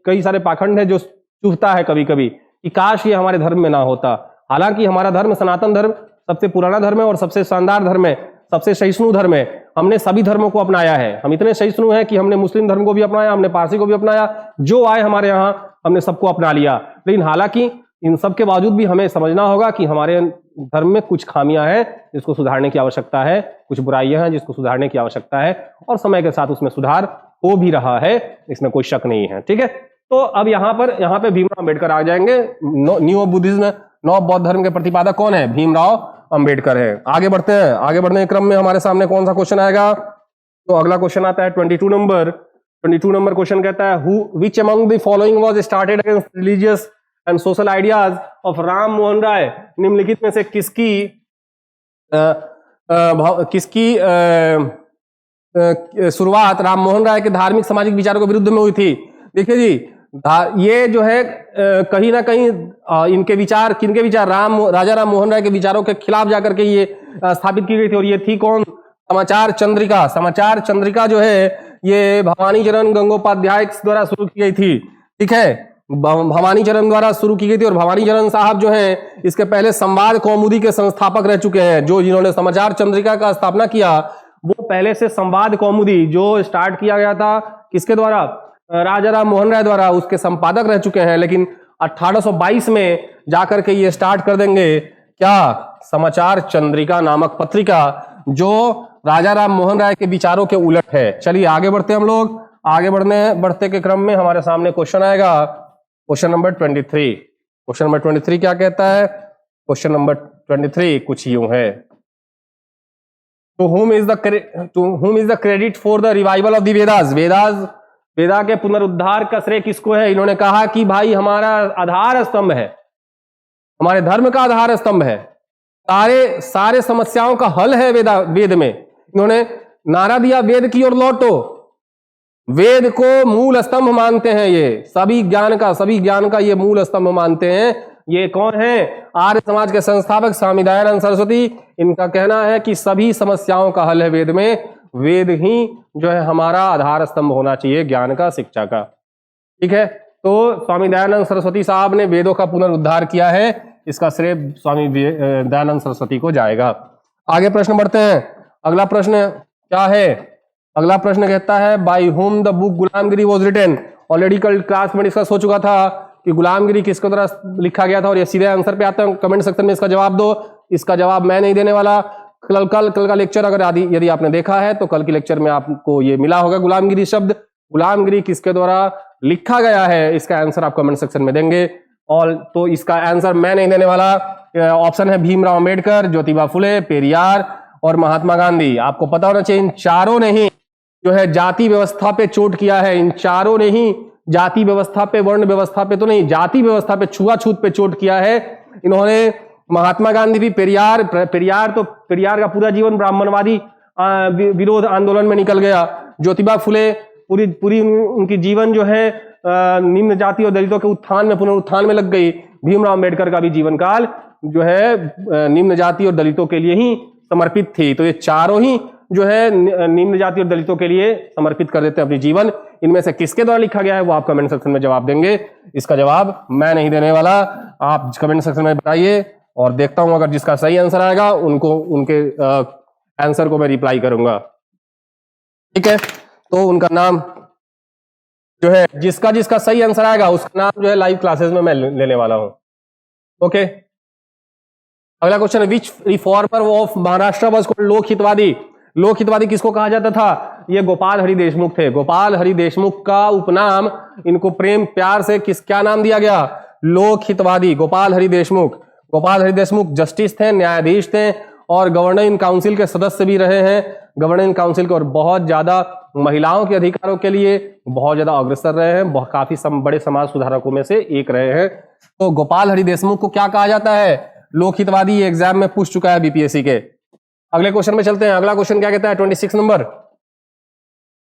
कई सारे पाखंड है जो चुभता है कभी कभी कि काश ये हमारे धर्म में ना होता। हालांकि हमारा धर्म, सनातन धर्म, सबसे पुराना धर्म है और सबसे शानदार धर्म है, सबसे सहिष्णु धर्म है। हमने सभी धर्मों को अपनाया है। हम इतने सहिष्णु हैं कि हमने मुस्लिम धर्म को भी अपनाया, हमने पारसी को भी अपनाया, जो आए हमारे यहाँ हमने सबको अपना लिया। लेकिन हालांकि इन सब के बावजूद भी हमें समझना होगा कि हमारे धर्म में कुछ खामियां हैं जिसको सुधारने की आवश्यकता है, कुछ बुराइयां हैं जिसको सुधारने की आवश्यकता है, और समय के साथ उसमें सुधार हो भी रहा है, इसमें कोई शक नहीं है। ठीक है, तो अब यहाँ पे भीमराव अंबेडकर आ जाएंगे। न्यू बुद्धिज्म, नौ बौद्ध धर्म के प्रतिपादक कौन है? भीमराव अंबेडकर है। आगे बढ़ते हैं। आगे बढ़ने के क्रम में हमारे सामने कौन सा क्वेश्चन आएगा? तो अगला क्वेश्चन आता है 22 नंबर। 22 नंबर क्वेश्चन कहता है which among the following was started against religious and social ideas of Ram Mohan Roy? निम्नलिखित में से किसकी शुरुआत राम मोहन राय के धार्मिक सामाजिक विचारों के विरुद्ध में हुई थी? देखिए जी, ये जो है कहीं ना कहीं इनके विचार, किनके विचार? राजा राम मोहन राय के विचारों के खिलाफ जाकर के ये स्थापित की गई थी। और ये थी कौन? समाचार चंद्रिका। समाचार चंद्रिका जो है ये भवानी चरण गंगोपाध्याय द्वारा शुरू की गई थी। ठीक है, भवानी चरण द्वारा शुरू की गई थी। और भवानी चरण साहब जो हैं इसके पहले संवाद कौमुदी के संस्थापक रह चुके हैं। जो जिन्होंने समाचार चंद्रिका का स्थापना किया वो पहले से संवाद कौमुदी जो स्टार्ट किया गया था किसके द्वारा? राजा राम मोहन राय द्वारा, उसके संपादक रह चुके हैं। लेकिन 1822 में जाकर के ये स्टार्ट कर देंगे क्या? समाचार चंद्रिका नामक पत्रिका, जो राजा राम मोहन राय के विचारों के उलट है। चलिए आगे बढ़ते हम लोग। आगे बढ़ते के क्रम में हमारे सामने क्वेश्चन आएगा, क्वेश्चन नंबर 23। क्वेश्चन नंबर 23 क्या कहता है? क्वेश्चन नंबर 23 कुछ यूं है, to whom is the credit for the revival of the Vedas? वेदा के पुनरुद्धार का श्रेय किसको है? इन्होंने कहा कि भाई हमारा आधार स्तंभ है, हमारे धर्म का आधार स्तंभ है, सारे समस्याओं का हल है वेद में। इन्होंने नारा दिया वेद की ओर लौटो। वेद को मूल स्तंभ मानते हैं, ये सभी ज्ञान का ये मूल स्तंभ मानते हैं। ये कौन है? आर्य समाज के संस्थापक स्वामी दयानंद सरस्वती। इनका कहना है कि सभी समस्याओं का हल है वेद में, वेद ही जो है हमारा आधार स्तंभ होना चाहिए ज्ञान का, शिक्षा का। ठीक है, तो स्वामी दयानंद सरस्वती साहब ने वेदों का पुनरुद्धार किया है, इसका श्रेय स्वामी दयानंद सरस्वती को जाएगा। आगे प्रश्न बढ़ते हैं। अगला प्रश्न क्या है? अगला प्रश्न कहता है bye home the book Gulamgiri was written. Already कल क्लास में डिस्कस हो चुका था कि गुलामगिरी किसके द्वारा लिखा गया था, और ये सीधे आंसर पे आता है। कमेंट सेक्शन में इसका जवाब दो। इसका जवाब मैं नहीं देने वाला। कल का लेक्चर अगर यदि आपने देखा है तो कल के लेक्चर में आपको ये मिला होगा गुलामगिरी शब्द। गुलामगिरी किसके द्वारा लिखा गया है, इसका आंसर आप कमेंट सेक्शन में देंगे। और तो इसका आंसर मैं नहीं देने वाला। ऑप्शन है भीमराव अंबेडकर, ज्योतिबा फुले, पेरियार और महात्मा गांधी। आपको पता होना चाहिए इन चारों ने ही जो है जाति व्यवस्था पे चोट किया है। इन चारों ने ही जाति व्यवस्था पे, वर्ण व्यवस्था पे तो नहीं, जाति व्यवस्था पे, छुआछूत पे चोट किया है इन्होंने। महात्मा गांधी भी, पेरियार का पूरा जीवन ब्राह्मणवादी विरोध आंदोलन में निकल गया। ज्योतिबा फुले पूरी उनकी जीवन जो है निम्न जाति और दलितों के उत्थान में, पुनरुत्थान में लग गई। भीमराव अंबेडकर का भी जीवन काल जो है निम्न जाति और दलितों के लिए ही समर्पित थी। तो ये चारों ही जो है निम्न जाति और दलितों के लिए समर्पित कर देते हैं अपनी जीवन। इनमें से किसके द्वारा लिखा गया है वो आप कमेंट सेक्शन में जवाब देंगे। इसका जवाब मैं नहीं देने वाला, आप कमेंट सेक्शन में बताइए और देखता हूं अगर जिसका सही आंसर आएगा उनके आंसर को मैं रिप्लाई करूंगा। ठीक है, तो उनका नाम जो है जिसका सही आंसर आएगा उसका नाम जो है लाइव क्लासेस में मैं लेने वाला हूं। ओके, अगला क्वेश्चन है which reformer of Maharashtra was called Lokhitwadi. Lokhitwadi किसको कहा जाता था? ये गोपाल हरि देशमुख थे। गोपाल हरि देशमुख का उपनाम, इनको प्रेम प्यार से क्या नाम दिया गया? लोकहितवादी। गोपाल हरि देशमुख। गोपाल हरि देशमुख जस्टिस थे, न्यायाधीश थे और गवर्निंग काउंसिल के सदस्य भी रहे हैं। गवर्निंग काउंसिल के, और बहुत ज्यादा महिलाओं के अधिकारों के लिए बहुत ज्यादा अग्रसर रहे हैं। काफी बड़े समाज सुधारकों में से एक रहे हैं। तो गोपाल हरि देशमुख को क्या कहा जाता है? लोकहितवादी। एग्जाम में पूछ चुका है बीपीएससी के। अगले क्वेश्चन में चलते हैं। अगला क्वेश्चन क्या कहता है? 26 number,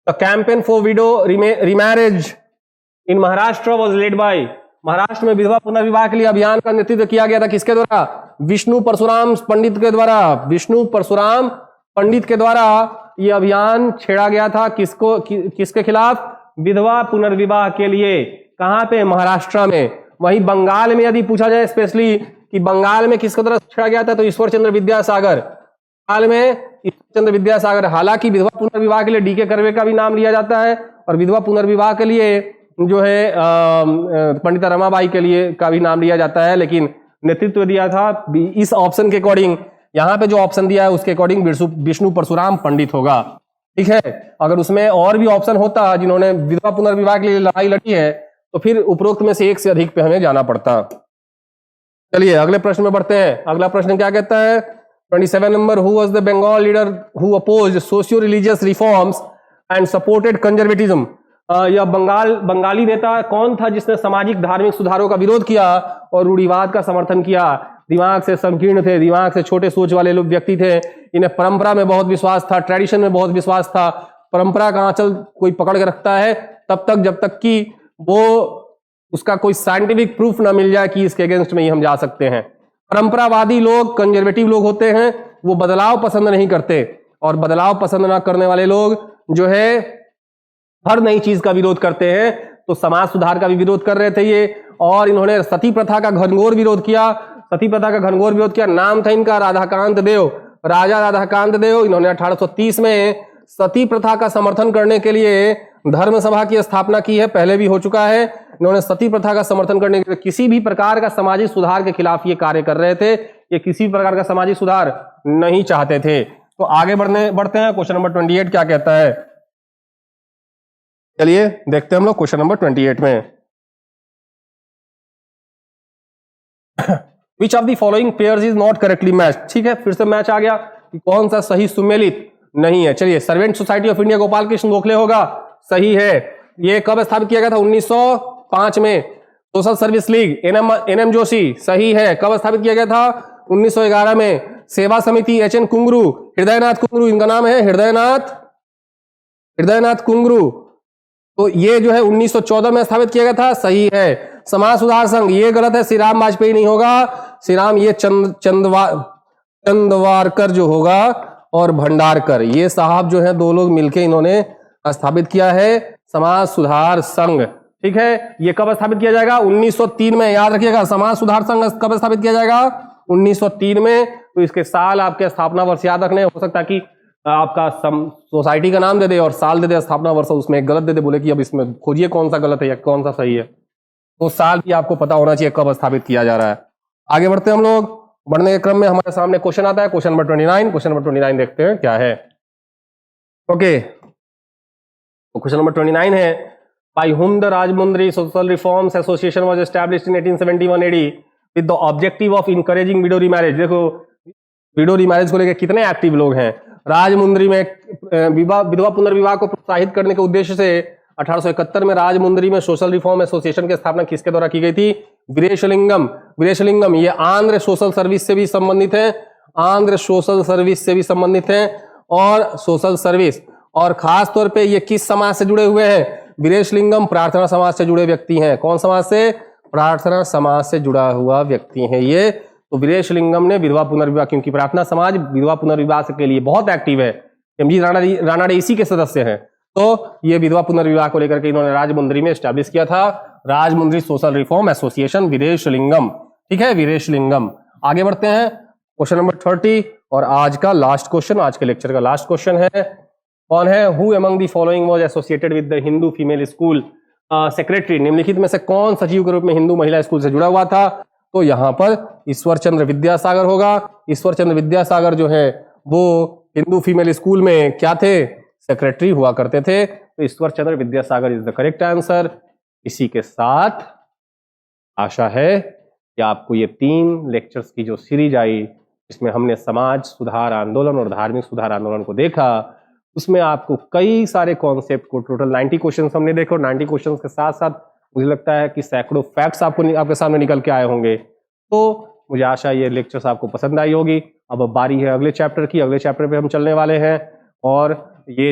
the campaign for widow remarriage in Maharashtra was led by. Maharashtra में विधवा पुनर्विवाह के लिए अभियान का नेतृत्व किया गया था किसके द्वारा? विष्णु परशुराम पंडित के द्वारा। विष्णु परशुराम पंडित के द्वारा यह अभियान छेड़ा गया था। किसके खिलाफ? विधवा पुनर्विवाह के लिए। कहां पे? महाराष्ट्र में। वहीं बंगाल में यदि पूछा जाए स्पेशली कि बंगाल में किसके द्वारा छेड़ा गया था, तो ईश्वर चंद्र विद्यासागर। बंगाल में ईश्वर चंद्र विद्यासागर। हालांकि विधवा पुनर्विवाह के लिए डीके कर्वे का भी नाम लिया जाता है और विधवा पुनर्विवाह के लिए जो है पंडिता रमाबाई के लिए का भी नाम लिया जाता है, लेकिन नेतृत्व दिया था इस ऑप्शन के अकॉर्डिंग, यहां पे जो ऑप्शन दिया है उसके अकॉर्डिंग विष्णु परशुराम पंडित होगा। ठीक है, अगर उसमें और भी ऑप्शन होता जिन्होंने विधवा पुनर्विवाह के लिए लड़ाई लड़ी है तो फिर उपरोक्त में से एक से अधिक पे हमें जाना पड़ता। चलिए अगले प्रश्न में बढ़ते हैं। अगला प्रश्न क्या कहता है? 27 number, who was the Bengal leader who opposed socio religious reforms and supported conservatism. यह बंगाली नेता कौन था जिसने सामाजिक धार्मिक सुधारों का विरोध किया और रूढ़िवाद का समर्थन किया? दिमाग से संकीर्ण थे, दिमाग से छोटे सोच वाले लोग व्यक्ति थे। इन्हें परंपरा में बहुत विश्वास था, ट्रेडिशन में बहुत विश्वास था। परंपरा का आंचल कोई पकड़ के रखता है तब तक जब तक कि वो उसका कोई साइंटिफिक प्रूफ ना मिल जाए कि इसके अगेंस्ट में ही हम जा सकते हैं। परंपरावादी लोग, कंजर्वेटिव लोग होते हैं, वो बदलाव पसंद नहीं करते, और बदलाव पसंद ना करने वाले लोग जो है हर नई चीज का विरोध करते हैं। तो समाज सुधार का भी विरोध कर रहे थे ये, और इन्होंने सती प्रथा का घनघोर विरोध किया। सती प्रथा का घनघोर विरोध किया। नाम था इनका राधाकांत देव, राजा राधाकांत देव। इन्होंने 1830 में सती प्रथा का समर्थन करने के लिए धर्म सभा की स्थापना की है, पहले भी हो चुका है। इन्होंने सती प्रथा का समर्थन करने के लिए किसी भी प्रकार का सामाजिक सुधार के खिलाफ ये कार्य कर रहे थे। ये किसी प्रकार का सामाजिक सुधार नहीं चाहते थे। तो आगे बढ़ते हैं। क्वेश्चन नंबर 28 क्या कहता है? चलिए देखते हैं हम लोग क्वेश्चन नंबर 28 में। Which of the following pairs is not correctly match. ठीक है, फिर से मैच आ गया कि कौन सा सही सुमेलित नहीं है। चलिए, servant society of India Gopal Krishna Gokhale होगा, सही है। ये कब स्थापित किया गया था? 1905 में। Social service league N M Joshi, सही है। कब स्थापित किया गया था? 1911 में। सेवा समिति एचएन कुंगरू, हृदयनाथ कुंगरू इनका नाम है, हृदयनाथ कुंगरू। तो ये जो है 1914 में स्थापित किया गया था, सही है। समाज सुधार संघ, ये गलत है, श्री राम वाजपेयी नहीं होगा। श्री राम ये चंदवारकर जो होगा और भंडारकर, ये साहब जो है दो लोग मिलके इन्होंने स्थापित किया है समाज सुधार संघ। ठीक है, ये कब स्थापित किया जाएगा? 1903 में। याद रखिएगा, समाज सुधार संघ कब स्थापित किया जाएगा? 1903 में। तो इसके साल आपके स्थापना वर्ष याद रखने, हो सकता है कि आपका सोसाइटी का नाम दे दे और साल दे दे, स्थापना वर्ष, उसमें एक गलत दे दे, बोले कि अब इसमें खोजिए कौन सा गलत है या कौन सा सही है। तो साल भी आपको पता होना चाहिए कब स्थापित किया जा रहा है। आगे बढ़ते हैं हम लोग। बढ़ने के क्रम में हमारे सामने क्वेश्चन आता है, क्वेश्चन नंबर 29। क्वेश्चन नंबर 29 देखते हैं क्या है। ओके, तो क्वेश्चन नंबर 29 है, by whom the Rajahmundry social reforms association was established in 1871 AD with the objective of encouraging window remarriage. देखो विडो रीमैरिज को लेकर कितने एक्टिव लोग हैं। राजमुंद्री में विधवा पुनर्विवाह को प्रोत्साहित करने के उद्देश्य से 1871 में राजमुंद्री में सोशल रिफॉर्म एसोसिएशन की स्थापना किसके द्वारा की गई थी? वीरेशलिंगम। ये आंध्र सोशल सर्विस से भी संबंधित है, आंध्र सोशल सर्विस से भी संबंधित है। और सोशल सर्विस और खास तौर पे ये किस समाज से जुड़े हुए हैं? वीरेशलिंगम प्रार्थना समाज से जुड़े व्यक्ति हैं। कौन समाज से? प्रार्थना समाज से जुड़ा हुआ व्यक्ति है ये। तो वीरेशलिंगम ने विधवा पुनर्विवाह, क्योंकि प्रार्थना समाज विधवा पुनर्विवाह के लिए बहुत एक्टिव है, एमजी राणा इसी के सदस्य हैं। तो ये विधवा पुनर्विवाह को लेकर के इन्होंने राजमुंद्री में एस्टैब्लिश किया था, Rajahmundry social reform association, Veeresalingam. ठीक है, वीरेशलिंगम। आगे बढ़ते हैं, क्वेश्चन नंबर 30 और आज का लास्ट क्वेश्चन, आज के लेक्चर का लास्ट क्वेश्चन है, कौन है? Who among the following was associated with the Hindu female school secretary. निम्नलिखित में से कौन सचिव के रूप में हिंदू महिला स्कूल से जुड़ा हुआ था? तो यहाँ पर ईश्वर चंद्र विद्यासागर होगा। ईश्वर चंद्र विद्यासागर जो है वो हिंदू फीमेल स्कूल में क्या थे? सेक्रेटरी हुआ करते थे। तो Ishwar Chandra Vidyasagar is the correct answer. इसी के साथ आशा है कि आपको ये 3 लेक्चर्स की जो सीरीज आई, इसमें हमने समाज सुधार आंदोलन और धार्मिक सुधार आंदोलन को देखा, उसमें आपको कई सारे कॉन्सेप्ट को, टोटल 90 क्वेश्चन हमने देखे और 90 क्वेश्चन के साथ साथ मुझे लगता है कि सैकड़ों फैक्ट्स आपके सामने निकल के आए होंगे। तो मुझे आशा ये लेक्चर्स आपको पसंद आई होगी। अब बारी है अगले चैप्टर की, अगले चैप्टर पे हम चलने वाले हैं। और ये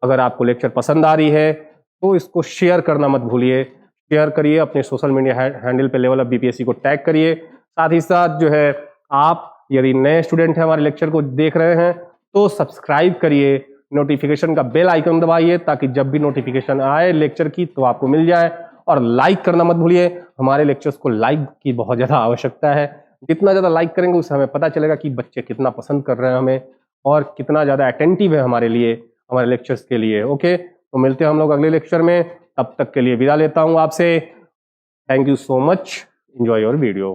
अगर आपको लेक्चर पसंद आ रही है तो इसको शेयर करना मत भूलिए, शेयर करिए, अपने सोशल मीडिया हैंडल पे लेवल अप बीपीएससी को टैग करिए। साथ ही साथ जो है, आप यदि नए स्टूडेंट हैं हमारे लेक्चर को देख रहे हैं तो सब्सक्राइब करिए, नोटिफिकेशन का बेल आइकन दबाइए ताकि जब भी नोटिफिकेशन आए लेक्चर की तो आपको मिल जाए। और लाइक करना मत भूलिए, हमारे लेक्चर्स को लाइक की बहुत ज़्यादा आवश्यकता है। जितना ज़्यादा लाइक करेंगे उससे हमें पता चलेगा कि बच्चे कितना पसंद कर रहे हैं हमें और कितना ज़्यादा अटेंटिव है हमारे लिए, हमारे लेक्चर्स के लिए। ओके, तो मिलते हैं हम लोग अगले लेक्चर में। तब तक के लिए विदा लेता हूँ आपसे। Thank you so much, enjoy your video.